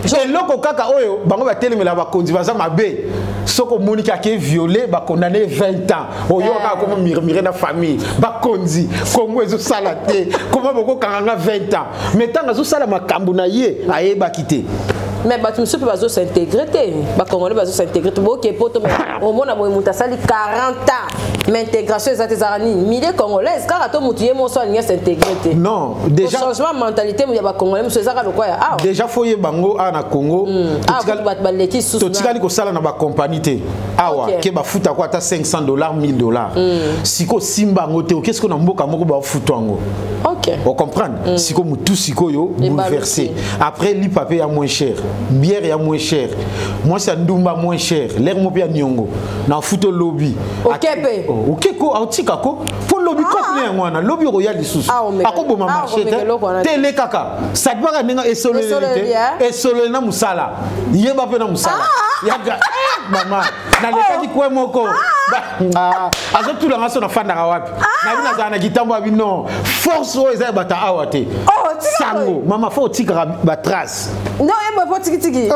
eloko kaka oyo bango batelemela bakonzi baza mabe soko monika ke violé ba condamné 20 ans oyo kaka comme mire na famille bakonzi Congo ezo sala te comment boko kanga 20 ans mais tanga zo sala makambu na ye ayeba kité mais batu msupe bazo s'intégrer te ba congolais bazo s'intégrer te boke poto mais au mona boy mutasali 40 ans mais intégration ezate zarani milliers congolaises car to mutu ye monso alinga s'intégrer te non déjà changement mentalité mu ya ba congolais muso ezaka lokwa ya ah déjà foye bango na Congo totikali ko sala na ba compagnie te awa ke ba futa ko ata $500 $1000 siko simba ngote o qu'est-ce qu'on a mboka moko ba futa ngo OK on comprendre siko mutu siko yo bouleversé après li papier ya moins cher bière ya moins cher moi ça ndumba moins cher l'air mo pia nyongo na futo lobby okepe okeko autika ko pour lobby complet ngwana lobby royal lisusu akoboma marché télé kaka ça doit nga esolo na musala yeba pe na musala yaga mama na lekaki kwe moko azo tula ngaso na fanda wapi na bina za na gitambo abi non force o eza bata awate sango mama faut tika ba trace non yeba po tiki tiki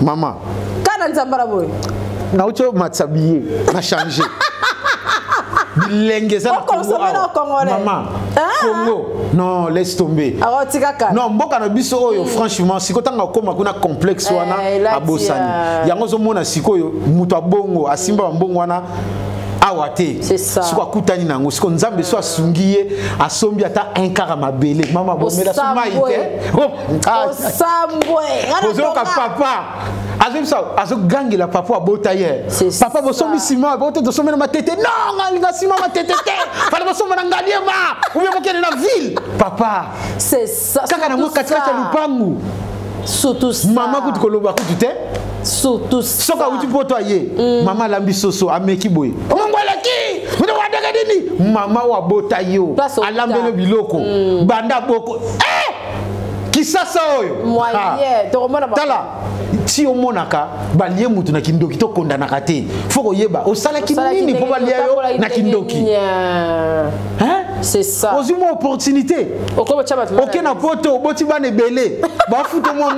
mama kana nzambara boy na ucho matsabiye na changer bilengeza na Congo maman Congo non laisse tomber non mboka na biso oyo franchement sikotanga koma kuna complexe wana abosani yango zo mona sikoyo mutu abongo asimba mbongo wana awate siko akutani nango siko nzambe so asungiye asombi ata un quart mabele mama bomela so maite osambwe ozoka papa azo gangi la papa abota hier papa bosombi sima bote to somena matete non ngalinga sima matete te fala bosomena ngaliema uye mokene na ville papa c'est ça kaka na moka kacha lupangu surtout ça mama kutu koloba kutu te surtout ça soka uti poto ye mama lambi soso ameki boy mongolaki mudo wadega dini mama wa bota yo alambele biloko banda boko kisasa oyo moyen to mona ba tala ti o monaka balie mutu na kindoki to kondana kate foko yeba o sala kinini po balie yo na kindoki hein c'est ça ozimo opportunité OK na poto boti bane belé ba futo mo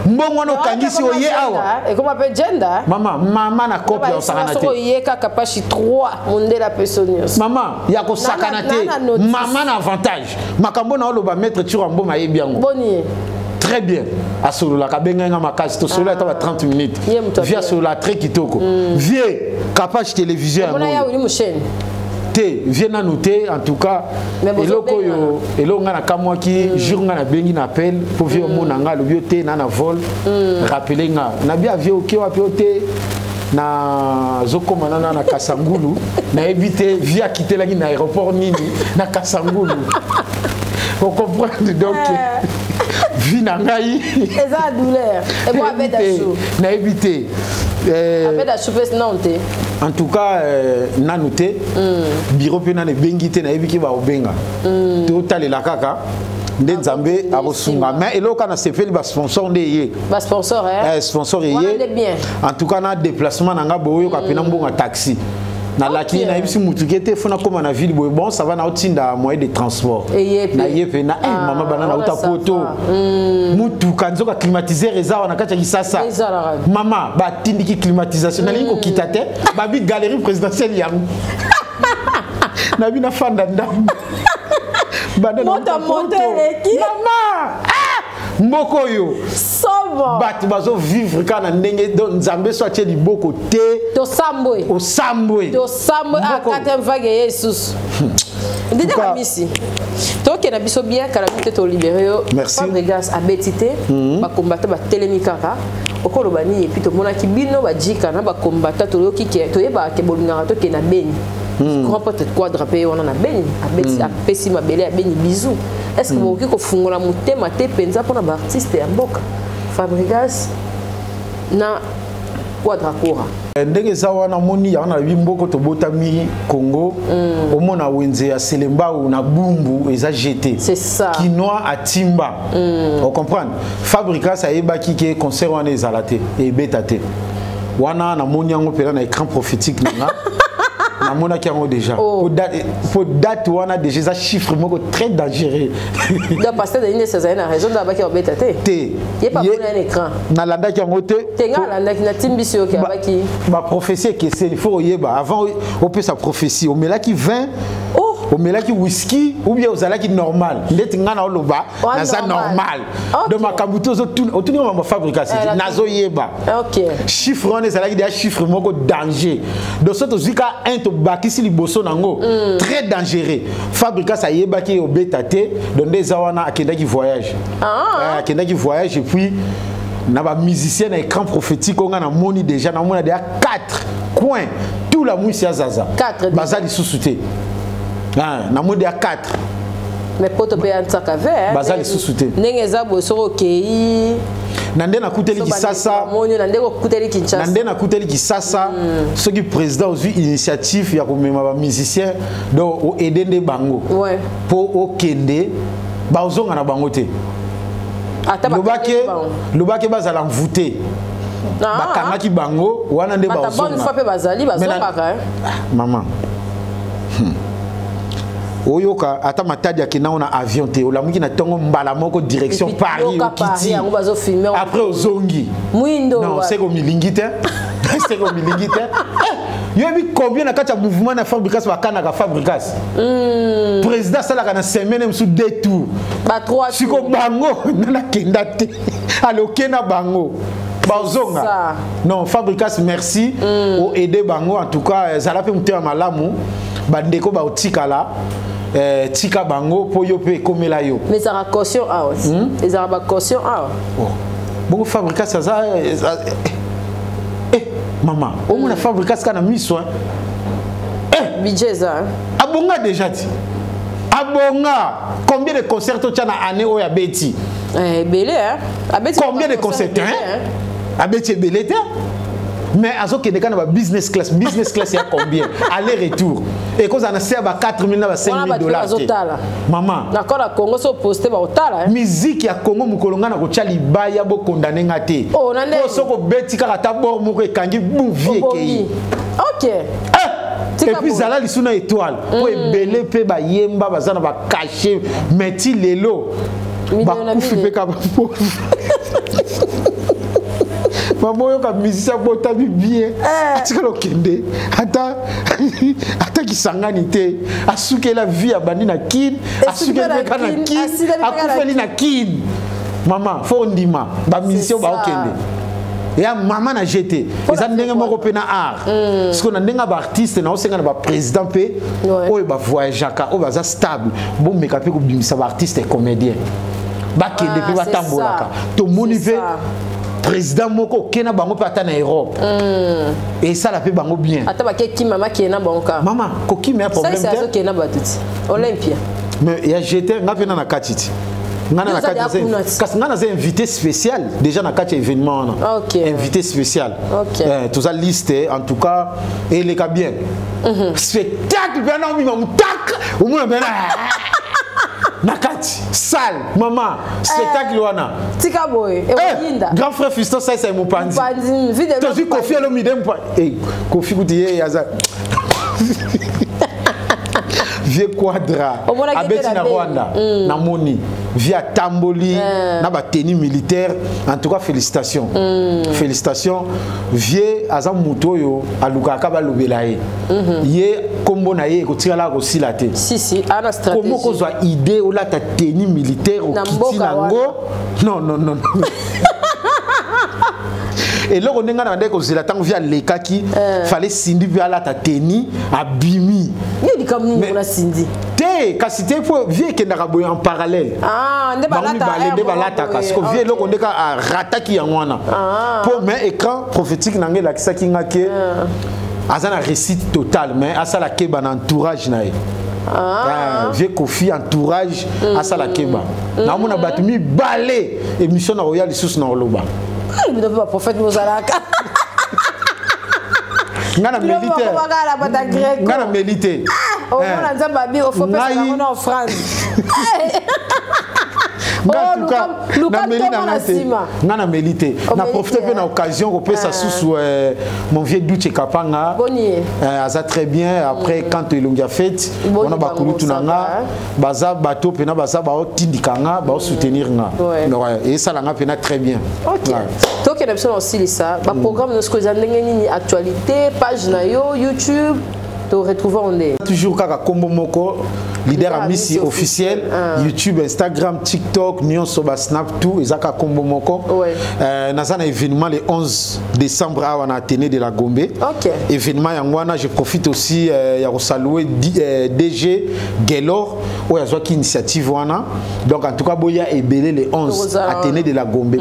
mbongo no kangisi oye awa et comment peut gender mama na copie o sakana te oye kaka pashi 3 monde la personne mama ya ko sakana te mama na avantage makambo na oloba maître turambo mayebi yango boni très bien à Solola kabenga makasi to Solola ta 30 minutes via Solola très kitoko vie capage télévision on a ya uri musheni te vient à noter en tout cas eloko yo elonga na kamwa ki jour nga na bengi na appel pour vieux monanga le bioté na vol rappeler nga na bia vieux ki wa bioté na zokoma na Kasangulu na éviter via quitter la na aéroport nini na Kasangulu on comprend donc vie na ngai eza douleur et moi avec chou na éviter avec la soupe non te en tout cas na noté bureau pe na ne bengite na ebiki ba obenga to talela kaka nde nzambe abosunga mais eloka na sepeli ba sponsor nde ye ba sponsor sponsor ye en tout cas na déplacement na nga boyo ka pena mbonga taxi na laki na ibisi mutukete fona koma na ville boy bon ça va na otinda moyen de transport na yepe na mama bana na uta poto mutuka nzoka climatiseur ezawa na kati ya kisasa mama ba tindiki climatisation na lingo kitate ba bi galerie présidentielle yango na bina fanda ndam bana na mama mboko yo sobo batu bazo vivre kana ndenge nzambe so atie liboko te to sambwe a 4e vague Jesus ndine kamisi toke na biso bien kala bite to libéré Fabregas a betité ba combattre ba telemikaka okolo bani et puis to mona ki bino ba jika na ba combattre to yoki to yeba ke bolinga to ke na beni grand peut-être quadrupé on en a beni a beti a pesi mabele a beni bisou est-ce que vous ko fungola mutema te penza pona ba artiste ya mboka Fabregas na quadrapora ndenge zawa na moni ya na bimboko to botami Congo omona wenze ya Selemba ou na bumbu eza jeté c'est ça kinoa atimba on comprend Fabregas ayeba ki ke concert wana ezalate e betate wana na moni yango pela na écran prophétique nga namona qui ont déjà pour date on a déjà chiffre très dangereux. Donc pasteur de une saison a raison d'abord qui obéta té. Il pas un écran. Na landa qui ont té. Tenga landa qui na timbisio qui abaki. Ma prophétie que c'est il faut yeba avant on peut sa prophétie. On met là qui 20 au melaki whisky ou bien aux alaki normal ndeti ngana oloba na ça normal de makambuto zo autour ma fabrication nazo yeba chiffre on est alaki des chiffres moko danger de sorte zika un to bakisi liboso nango très dangereux fabrication yeba ki obetate donc des awana akenda qui voyage et puis na ba musicien na écran prophétique on a moni déjà na mona déjà 4 coins tout la mousse zaza 4 bazali sous-souté. Na mode ya 4 mais poto pe antaka ver bazali susute nengeza bosoro kei nande na kuteli kisasa monyo nande ko kuteli Kinshasa nande na kuteli kisasa ce qui président aussi initiative ya komema ba musicien donc o edende bango pour okende ba ozonga na bango te lobake bazala mvute bakangaki bango wana nde ba ozonga ba bazali bazonga maman oyoka ata matadi akena on a avion te olamuki na tongo mbala moko direction Paris okiti après ozongi non c'est comme milingite c'est comme milingite yobi combien na kati ya mouvement na fabrication bakana ka fabrication président sala kana semaine sous deux tours ba 3 siko bango na kenda te alokena bango bazonga non fabrication merci o aider bango en tout cas zala pe muté malamu bandeko ba otikala tika bango po yo pe komela yo mais ça a caution out les arabes caution out bon fabrication ça maman au moins fabrication kana miso budget ça abonga déjà dit abonga combien de concerts tu as na année o ya beti belé hein abeti combien de concerts abeti belé mais azo ke dekana ba business class ya combien aller retour et cause ana sert ba 4000 na ba 5000 dollars maman d'accord la Congo so poster ba otala musique ya Congo mukolonga na ko chali baya bo condamner ngate oh nande soko beti kaka ta bor moko ekangi bu vie ke OK et puis zala lisuna étoile po ebele pe ba yemba bazana ba cacher meti lelo ba kufi pe ka maman yo ka musicien bota bien atika lokende ata kisangani te asuke la vie abandi na kin asuke na kin akufeli na kin maman fo ndima ba musicien ba okende ya maman na jeté eza ndenge moko pe na art parce que na ndenge ba artiste na osenga na ba président pe oyo ba voyageaka oyo baza stable bo meka pe ko bimisa ba artiste et comédien ba kende pe batambolaka to monive président moko kena bango pata na Europe et ça la fait bango bien ata ba ki mama kena bango maman ko ki mais problème ça c'est kena batuti Olympia mais il y a jeté ngapena na katiti ngana na katiti kasi ngana za invité spécial déjà na katiti événement invité spécial tout ça liste en tout cas et les cas bien spectacle bien non mi mtak au moins ben nakati salle maman spectacle wana tika boy e yinda grand frère Fiston ça c'est Mupanzi vidéo tu as Kofi le midem Kofi kuti yaza vieux quadra abeti na Rwanda na moni via tamboli na ba tenue militaire en tout cas félicitations félicitations vieux aza muto yo alukaka ba lobela ye kombo na ye ko tirala ko silate si ana stratégie comment ko zwa idée o la ta tenue militaire au kiti nango non et là on est dans des causes la tant via lekaki fallait sindi via la ta tenue abimi il dit comme nous on a sindi te kasi te faut vieux qui n'a pas en parallèle ne balata parce que vieux là on est à rataki yangwana pour mais écran prophétique nangé la kisaki ngake azana récit total mais asa la keba na entourage na vieux Kofi entourage asa la keba na mona batumi balé émission na royal sous na oloba il ne peut pas prophète Mozalaka ngana militaire ngana militaire au moins nzamba bi au faut pas en France na mélité na profiter pe na occasion ko pesa sous mon vieux Duche Kapanga aza très bien après quand il a fait on a bakulu tunanga baza bato pena baza ba tindikanga ba soutenir nga et ça langa pena très bien. OK. Donc il y a aussi ça ba programme de ce que j'ai actualité page na yo YouTube te retrouver on est toujours kaka kombo moko leader à Missy officiel YouTube Instagram TikTok nyonso ba snap tout ezaka kombo moko naza na événement le 11 décembre à Athénée de la Gombe. OK. Événement yangwana je profite aussi ya ko saluer DG Gelor ou ya zwaki initiative wana donc en tout cas boya ebélé le 11 Athénée de la Gombe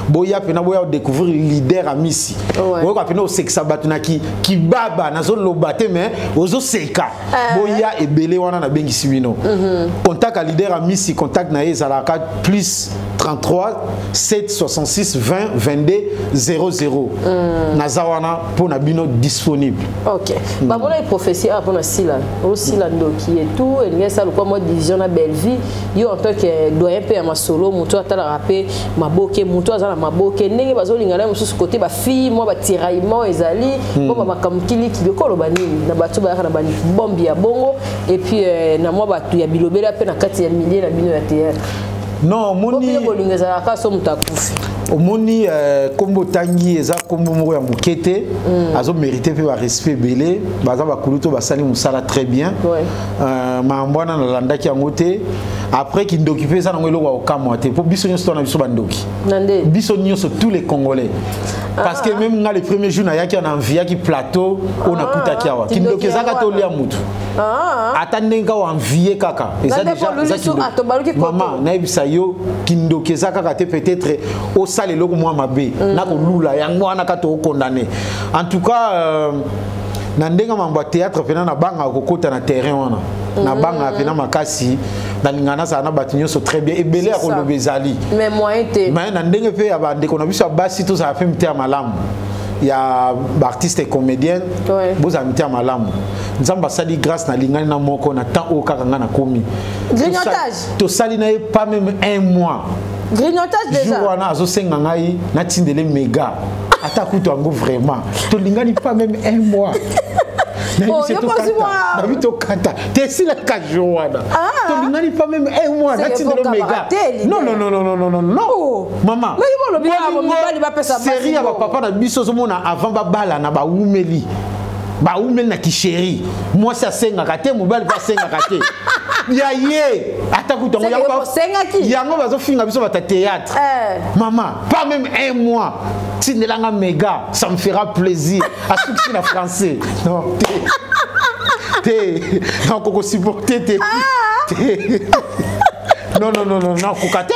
boya pena boya découvrir leader à Missy boya pena o sexa batunaki kibaba nazo lobate mais ozo seka boya ebélé wana na bengi sibino contact à leader à Missy contact na ezalaka plus 33 766 20 22 00 nazawana pour na bino disponible. OK. Ba bona prophétie pour na sila aussi la ndoki et tout et ça le comme division na Belleville yo en tant que doyen pe ma solo muto atala rapé maboke muto azala maboke ndenge bazolingana mususu côté ba fille moi ba tiraillement ezali bon ba makamkili ki bekolo banini na bato ba na bani bombi ya bongo et puis na moi batu ya bilobela pe na kati ya milliers na bino ya théâtre. Non, moni omoni kombo tangi eza kombo moko ya mukete azo mériter pe ba respect belé baza ba kuluto basali musala très bien maambwana na landaki yango te après ki ndoki pe za nango eloko okamwa te po biso nyonso na biso bandoki biso nyonso tous les Congolais parce que même nga le premier jour na yaki na envia ki plateau on a kutaki awa ki ndoki zaka to lia mutu atandenga wa envier kaka eza déjà maman na ebisa yo ki ndoki zaka kaka te peut-être au sale loko moi mabe na ko lula yango wana ka to condamné en tout cas na ndenga mambo théâtre pena na banga kokota na terrain wana na banga pena makasi balingana sana batinyo so très bien ebele ya kolobezali mais moyen te mais na ndenge pe ya bande ko na biso basi to ça fait mtia malamu ya artiste et comédienne boza mtia malamu nzamba sali grâce na lingani na moko na temps au kaka na komi grignotage to sali na pas même un mois grignotage déjà jour wana azo senga ngai na tindele méga ata kuto ngo vraiment to lingani pas même un mois. Oh, il y a pas du mois. T'es si la 4 jours. Tu n'as pas même un mois. Non, non, non, non, non, non, non. Maman. Mais il va série à papa na biso mona avant babala na ba umeli. Ba umeli na kisheri. Moi ça senga kate mobile pas senga kate. Ya ye. Ata kuto yango senga ki. Yango bazo finga biso ba théâtre. Maman, pas même un mois. Si ne l'anga méga, ça me fera plaisir. À ce que c'est la français. Non, t'es. Non, qu'on supporter t'es. Non, non, non, non, non, kokate.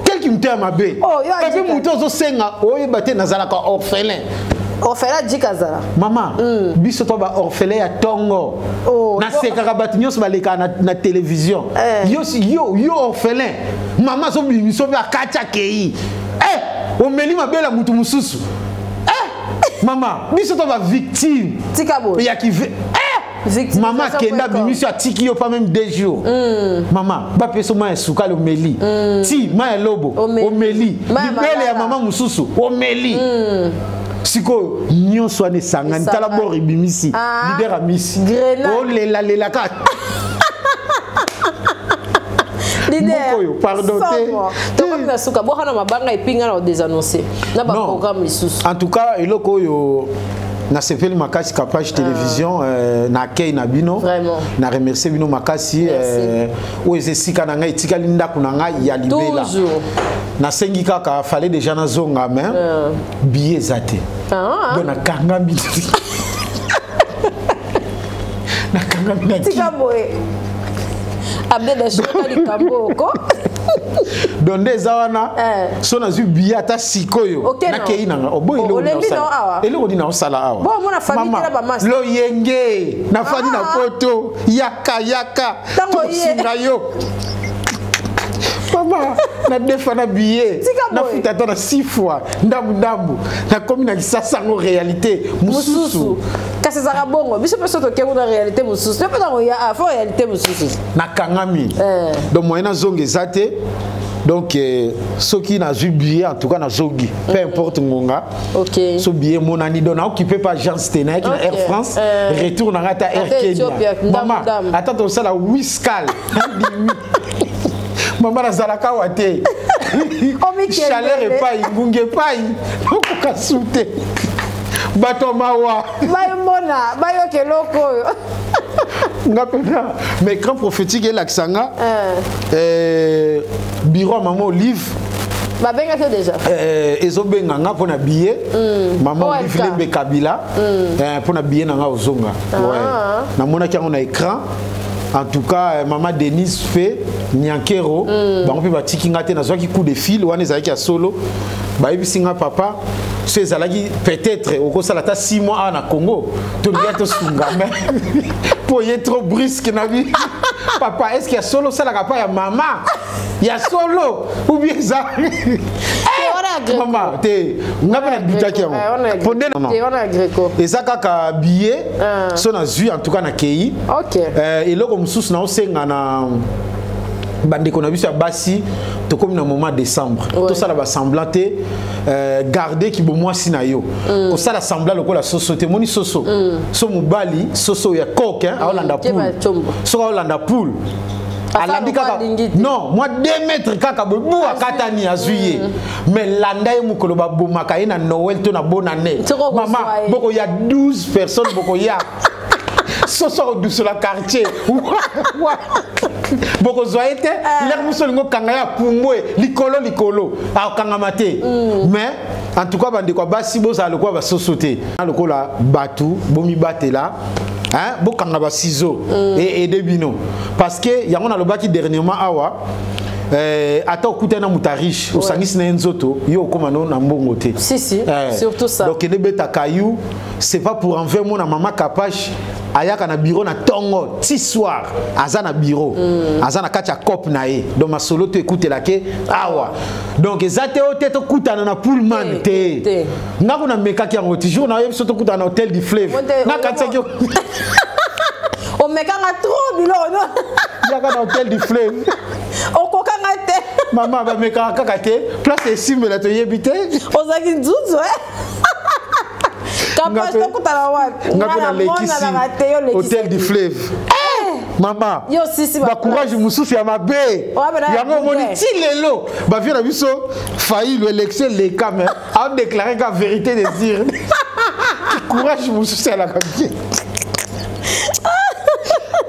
Quel qui me t'aime à bé. Oh, il y a des moutons au senga. Oh, il battait Nazalaka orphelin. Orphelin Djikazara. Maman, biso to ba orphelin ya Tongo. Na sekarabat nyos baleka na télévision. Yo orphelin. Maman so biso ba kacha kei. On me dit ma belle mutu mususu. Maman, biso to ba victime. Tikabo. Ya ki victime. Maman kenda bimisio atiki yo pas même 2 jours. Maman, ba peso ma esuka le meli. Ti ma lobo o meli. Belle ya maman mususu o meli. Siko nyonso ane sangani tala bori bimisi leader a Missy. Oh lela ka. Leader, pardon. En tout cas, eloko yo na sepeli makasi kapage télévision na kei na bino na remercier bino makasi o ezesika na ngai tikali ndako na ngai ya libela na sengi kaka fallait déjà na zonga mais billet zate donc na kanga mi na kanga mi tikaboe abde da shoka di kamboko donde zawana so na zu billet ata sikoyo na kei na obo ile ko dina osala awa bon mona famille la ba mas lo yenge na fani na poto yaka tango yo Maman, na defa na billet. Na futa na 6 fois. Ndambu. Na komi na kisasa en réalité. Mususu. Kasi ça rabongo. Biso peso to ke na réalité mususu. Ne pas ya afo réalité mususu. Na kangami. Donc moi na zonge zate. Donc ceux qui n'a eu billet en tout cas na zongi. Peu importe ngonga. OK. Ce billet mon ani dona occupé par Jean Stenek Air France. Retourne à Air Kenya. Maman, attends ça la whiskal. Maman na zalaka wate. Chaleur et pas ngunge pas. Ko souté. Bato mawa. Bayo mona, bayo keloko. Ngapena mais grand prophétique et l'accanga bureau maman Olive ba benga te déjà ezobenga nga pona billet maman Olive Lembe Kabila pona billet nga ozonga ouais na mona ki on a écran. En tout cas, maman Denise fait Nyankero, on peut batiki ngate na zwa ki coup de fil wana ezaki ya solo. Ba yebisinga papa, ce ezalaki peut-être au kosa la 6 mois na Congo. Tout le gars sunga mais pour y être trop brusque na vie. Papa, est-ce qu'il y a solo ça la pas ya maman? Il y a solo ou bien ça? Maman, te ngapena butaki yango. Pondé non. On a greco. Et ça kaka billet son azui en tout cas na kei. OK. Et là comme sous na osenga na bande qu'on a vu sur basi to comme na moment décembre. Tout ça la va semblanter garder ki bo moi sinayo. Ko ça la sembla lokola sosote moni soso. So mobali soso ya coq hein, a Hollanda pool. So Hollanda pool. Non, moi 2 mètres kaka bobu akatani azuye. Mais landa e mukolo ba bomaka ina Noël to na bonne année. Maman, boko ya 12 personnes boko ya. Soso du sur la quartier. Boko zoete, l'air muso ngo kanga ya pumbwe, likolo. A kanga mate. Mais en tout cas bande kwa basi boza lokwa ba sosote. Lokola batu, bomi batela. Hein, bokanga ba ciseaux et debino parce que yango na lobaki dernièrement awa ata okutana mutariche osangisi na nzoto yo okomano na mbongo te si surtout ça donc ne beta kayu c'est pas pour envers mon maman Kapache ayaka na bureau na tongo ti soir azana bureau azana kacha cop na ye donc ma solo to écouter la ke awa donc ezate ote to kutana na pullman te ngako na mekaki yango ti jour na yebi soto kutana na hôtel du fleuve na katsa ki o mekanga trop bilo non yaka na hôtel du fleuve o kokanga te maman ba mekanga kaka te place esime la to yebite o zaki nzuzu Kapage to kutana wapi ngapena lekisi hôtel du fleuve maman yo sisi ba courage mususu ya mabe yango moni ti lelo ba vient na biso failli l'élection les caméras a déclaré la vérité des dires courage mususu ya la campagne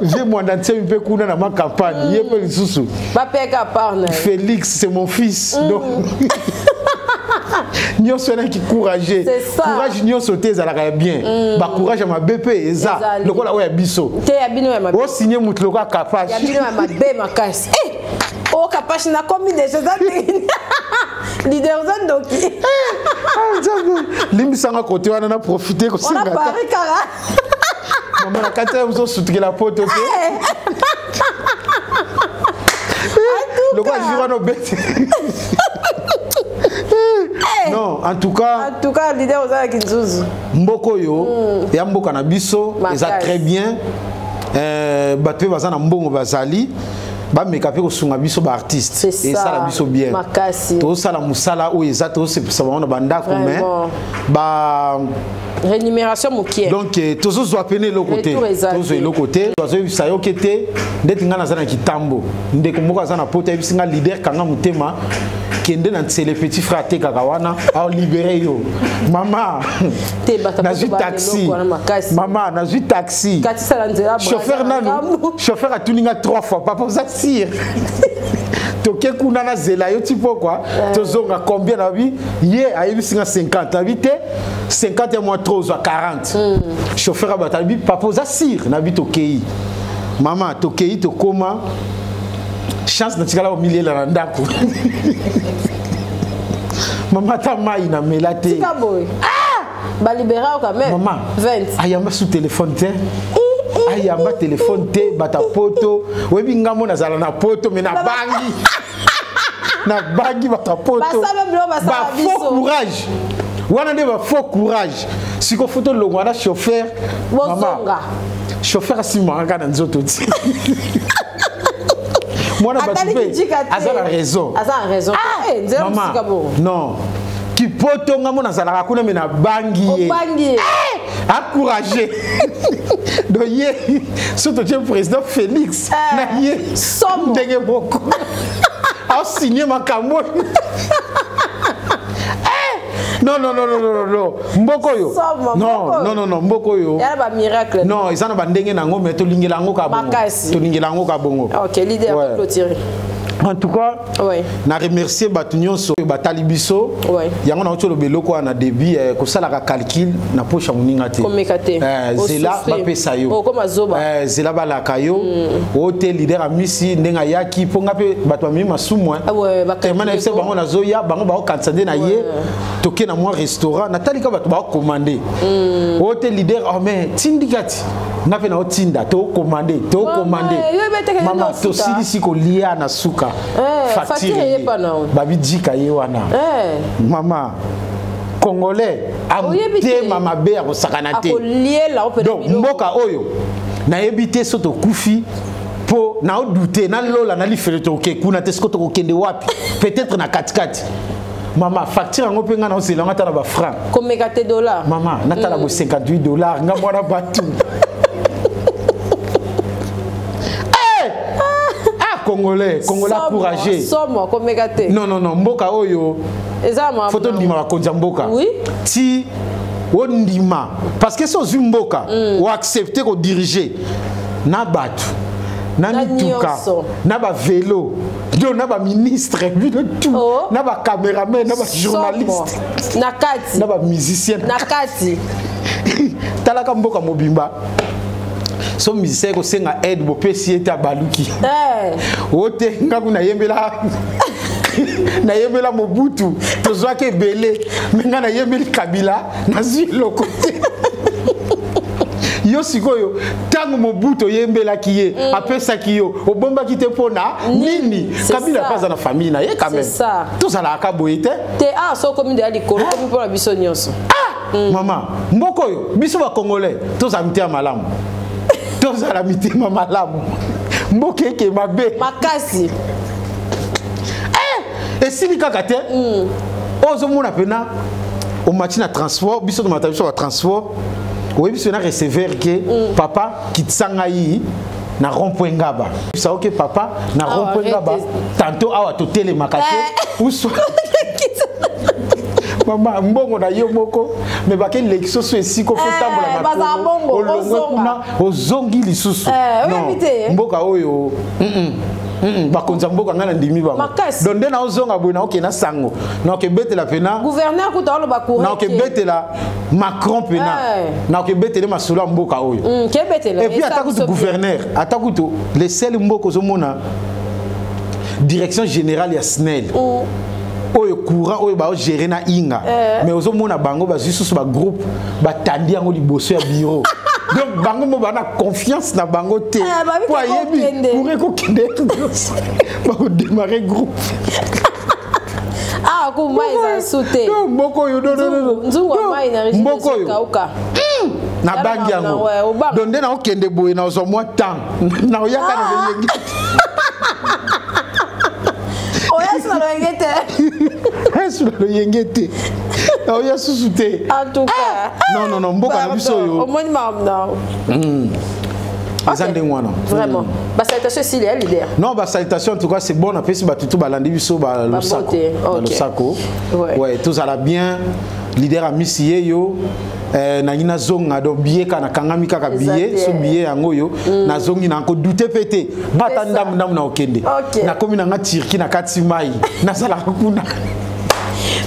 j'ai mon entier un peu kuna na ma campagne yepe lisusu ba peka parle Félix c'est mon fils donc Nyo sona qui courageux courage nyo sauter za la bien ba courage ma BP eza lokola oya biso te ya bino ya ma o signer mutu lokola Kapache ya bino ya ma be makasi o Kapache na komi de choses leader zone doki limbisanga côté wana na profiter ko singa on a pari kara maman na kata vous soutenir la pote OK lokola jura no bête. Non, en tout cas, l'idée aux gens qui nous mboko yo, ya mboka na biso, ça très bien. Batwe bazana mbongo bazali, ba mekape ko sunga biso ba artiste et ça la biso bien. To ça la musala o eza to c'est ça on banda comme ba rémunération mokier. Donc tous zo appeler le côté. Tous le côté. Zo ça yo kete ndeti ngana zana kitambo. Ndeko moko zana poto ebisinga leader kanga mutema. Kende na c'est les petits frères te kakawana a libéré yo maman na ju taxi maman na ju taxi chauffeur nanu chauffeur a tuninga 3 fois papa vous assire toke kuna na zela yo tipo quoi tozonga combien na vie ye a eu 50 habité 50 moins 3 à 40 chauffeur a batali papa vous assire na vie tokei maman tokei to koma chance natikala au milieu la ndako maman ta mai na melate ba libéra quand même maman 20 ayamba sous téléphone te ayamba téléphone te bata poto webi ngamo na zala na poto mais na bangi na bangi batapoto ba faux courage wana nde ba faux courage siko photo longo na chauffeur mama chauffeur asimaka na nzoto ti mwana batupe azala raison maman non kipoto nga mona zalaka kuna me na bangi ye encouragé donc ye surtout le président Félix na ye ndenge boko a signé ma camo non mboko yo non mboko yo ya ba miracle non ils en ba ndenge nango mais to lingela ngo ka bongo to lingela ngo ka bongo OK leader pour clôturer. En tout cas, na remercier Batunyon so Batalibiso. Yango na otolo beloko na débit ko sala ka calcul na poche muninga te. Zela ba pesa yo. Zela ba la kayo. Hotel leader a misi ndenga yaki ponga pe batwa mi masumwa. Ba kemana FC bango na zoya bango ba okansande na ye. Toke na moi restaurant na talika batwa ba commander. Hotel leader oh mais tindikati. Na pe na otinda to commander. Mama to silisi ko lia na suka. Facture babi dika ye wana mama congolais amte mama be ko sakana te donc mboka oyo na ebité soto kufi po na douter na lola na li fere to ke kuna te skoto ko kende wapi peut-être na katikati mama facture ngo penga na osela ngata na ba franc komeka te dollars mama na tala bo $58 nga mwana batu Congolais courageux. Somme comme gâté. Non, mboka oyo. Photo ndima konza mboka. Oui. Ti ondima parce que so mboka ou accepter ko diriger na batu. Na mituka, na ba vélo, na ba ministre, na ba caméraman, na ba journaliste. Na kati. Na ba musicien. Na kati. Talaka mboka mobimba. So musicien ko senga aide bo pesi eta baluki. Ote ngaku na yembela na yembela Mobutu tozwa ke belé menga na yembeli Kabila na zilo côté yo sikoyo tango Mobutu yembela kiye apesa kiyo obomba kite pona nini Kabila paza na famille na ye quand même tout ça la kaboite te so comme de alikolo comme pour la biso nyonso maman mboko yo biso ba congolais tous amtia malamu tous à la mitema malamu mboke ke mabe makasi et si li kakate ozo mona pena au matin transport biso de matin sur transport oui biso na receveur que papa kitsanga yi na rond-point ngaba ça OK papa na rond-point ngaba tantôt awa to télé makate ou soit maman mbongo na yo moko mais ba ke lekso so esi ko fotambola na olongo kuna ozongi lisusu non mboka oyo bakonza mboka ngana ndimi ba donde na ozonga boy na okena sango na okebetela pena gouverneur ko tolo ba courrier na okebetela Macron pena na okebetela masolo mboka oyo kebetela et puis atakutu gouverneur atakutu les seuls mboko zo mona direction générale ya SNEL oyo courant oyo ba gérer na inga mais ozo mona bango ba juste ba groupe ba tandi yango liboso ya bureau donc bango mo bana confiance na bango te po yebi pour ko kende ba ko démarrer groupe ko mai za sute mboko yo nzungu mai na régime kauka na bangi yango donde na okende boye na ozo mo temps na oyaka na yengi le yengete oya susute en tout cas non mboka na biso yo au moins vraiment salutation si les leader non salutation en tout cas c'est bon on a fait ce batutu balandi biso ba Lusako ouais tous à la bien leader a misié yo na ngina zonga do billet kana kangami kaka billet so billet yango yo na zongi na ko douter pété bata ndam na okende na komi na nga Turquie na kati mai na sala kuna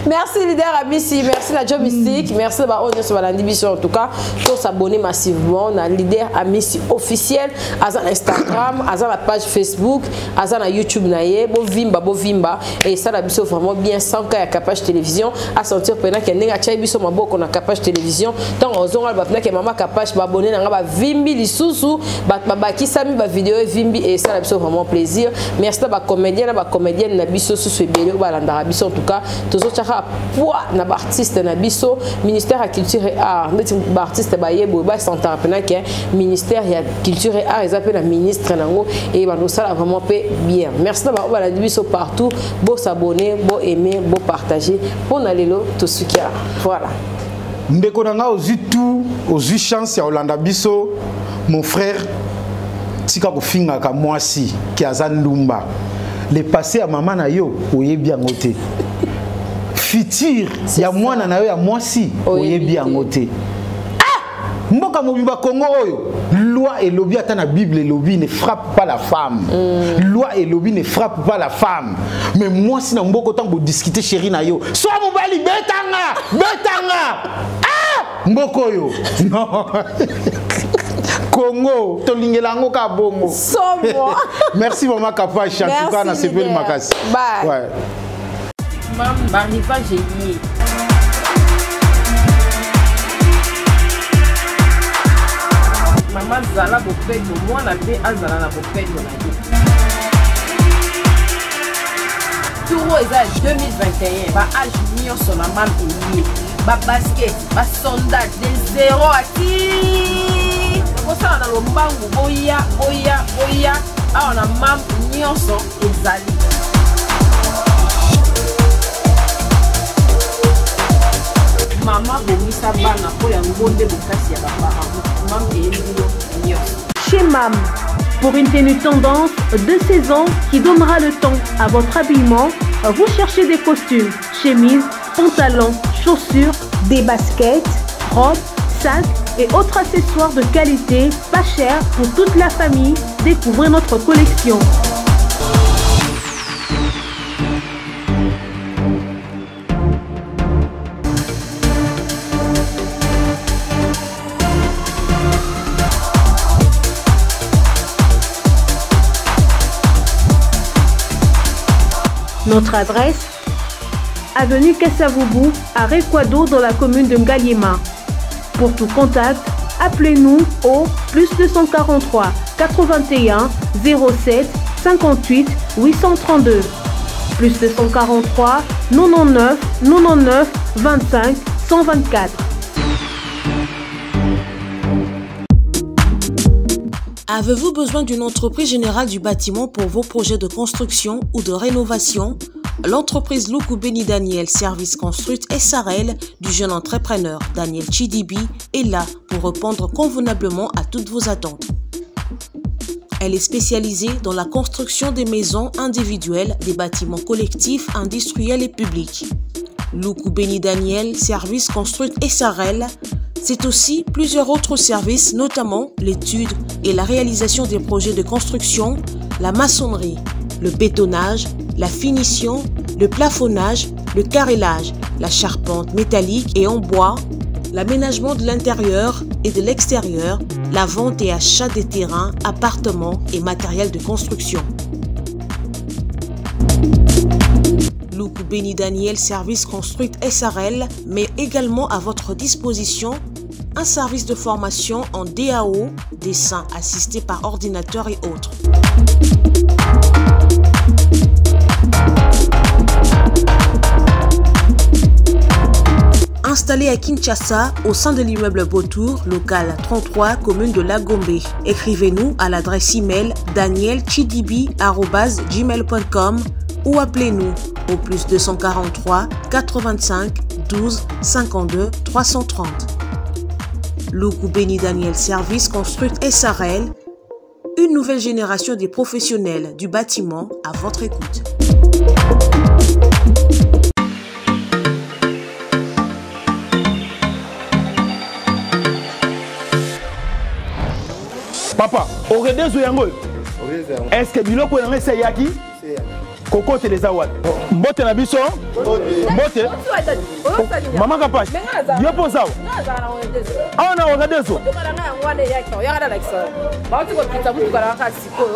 Merci leader Abissi, merci la Job Mystique, merci à on sur la division en tout cas pour s'abonner massivement on a leader Abissi officiel à Instagram, à la page Facebook, à la YouTube naie, bo vimba et ça la biso vraiment bien sans qu'il y a capage télévision à sentir pendant qu'il y a des biso mabo qu'on a capage télévision tant on zone ba pendant que maman capage ba abonner na ba vimbi lisusu ba ki sami ba vidéo vimbi et ça la biso vraiment plaisir. Merci à comédienne na biso sous belé ba landa biso en tout cas toujours chaka poids na artiste na biso ministère de culture et art ndeti ba artiste ba yebo ba santar pendant que ministère de culture et art ils appellent la ministre nango et ba ça la vraiment bien. Merci à ba la biso partout beau s'abonner beau aimer beau partager pour nalelo tout ce qu'il y a voilà ndeko nanga aux chance ya Olanda biso mon frère tika kofinga ka mwasi ki azandumba le passé à maman na yo oyebi angote futur ya mwana na yo ya mwasi oyebi angote mboka mobimba Congo oyo loi et lobby ata na Bible lobby ne frappe pas la femme loi et lobby ne frappe pas la femme mais moi si na mboko tango discuter chéri na yo so mobali betanga mboko yo non Congo tolingelango ka bongo merci maman Kapache en tout cas na sepeli makasi ouais mam barniva génie maman zala bopeto mwana pe azala na bopeto na ye turo eza 2021 ba âge nyonso na mam elie ba basket ba sondage de 0 à 10 kosala na lombangu boya awa na mam nyonso ezali Maman bomisa bana po ya ngonde bokasi ya maman Chez MAM, pour une tenue tendance de saison qui donnera le temps à votre habillement, vous cherchez des costumes, chemises, pantalons, chaussures, des baskets, robes, sacs et autres accessoires de qualité, pas cher pour toute la famille. Découvrez notre collection. Notre adresse, avenue Kassavoubou, à Rekwado dans la commune de Ngaliema. Pour tout contact, appelez-nous au +243 81 07 58 832. +243 99 99 25 124. Avez-vous besoin d'une entreprise générale du bâtiment pour vos projets de construction ou de rénovation? L'entreprise Luku Beni Daniel Service Construite SARL du jeune entrepreneur Daniel Chidibi est là pour répondre convenablement à toutes vos attentes. Elle est spécialisée dans la construction des maisons individuelles, des bâtiments collectifs, industriels et publics. Luku Beni Daniel Service Construite SARL, c'est aussi plusieurs autres services, notamment l'étude et la réalisation des projets de construction, la maçonnerie, le bétonnage, la finition, le plafonnage, le carrelage, la charpente métallique et en bois, l'aménagement de l'intérieur et de l'extérieur, la vente et achat des terrains, appartements et matériel de construction. Luku Beni Daniel Service Construite SARL met également à votre disposition un service de formation en DAO, dessin assisté par ordinateur et autres. Installé à Kinshasa, au sein de l'immeuble Beautour, local 33, commune de Lagombe. Écrivez-nous à l'adresse email danielchidibi@gmail.com ou appelez-nous au +243 85 12 52 330. Luku Beni Daniel Service Construite SARL, une nouvelle génération des professionnels du bâtiment à votre écoute. Papa, au redes yango. Est-ce que biloko yango c'est yaki? Koko teleza wat. Mbote na biso. Mbote. Mama Kapash. Yo posa. Ah na wakadezo.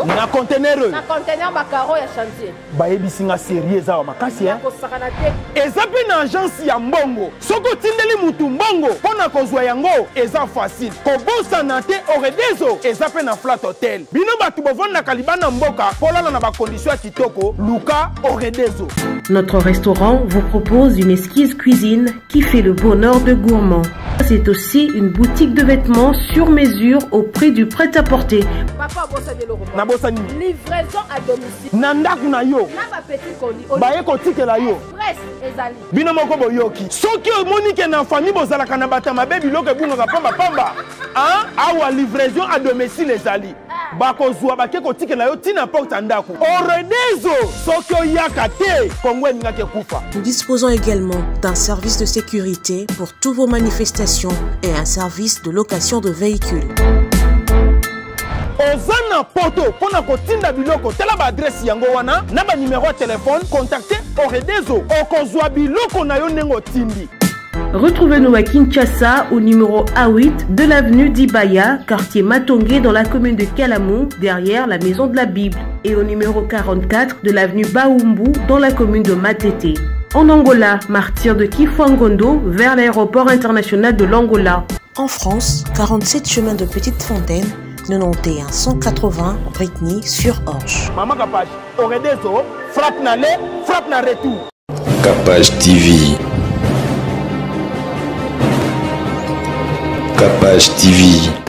Na conteneur. Na conteneur makaro ya chantier. Ba yebisinga sérieux za wa makasi hein. Ezapi na agence ya mbongo. Soko tindeli mutu mbongo pona kozwa yango eza facile. Kobosa na te oredezo ezapi na flat hotel. Bino batu bovanda kalibana mboka polala na ba condition ya kitoko luka oredezo. Notre restaurant vous propose une esquisse cuisine qui fait le bonheur de gourmands. C'est aussi une boutique de vêtements sur mesure au prix du prêt-à-porter. Livraison à domicile. Nandaku na yo. Na petit colis. Baye kotike la yo. Express ezali. Bino moko boyoki. Soki omoni na famille bozala kana bata mabebi loke bunga pamba pamba. Hein? Awa livraison à domicile ezali. Bakozwa bake kotike la yo tina porte ndaku. Oredezo soki oyaka te kongwe ngake kufa. Nous disposons également d'un service de sécurité pour toutes vos manifestations et un service de location de véhicules. Ozana poto pona kotinda biloko tela ba adresse yango wana na ba numéro de téléphone contactez Oredezo okozwa biloko na yo nengo tindi. Retrouvez-nous à Kinshasa au numéro A8 de l'avenue d'Ibaya, quartier Matongé dans la commune de Kalamou, derrière la maison de la Bible, et au numéro 44 de l'avenue Baoumbu dans la commune de Matete. En Angola, martyr de Kifwangondo vers l'aéroport international de l'Angola. En France, 47 chemin de Petite Fontaine, 91 180 Britney sur Orge. Maman Kapash, Oredezo, frappe na le, frappe na retour. Kapash TV. Kapash TV.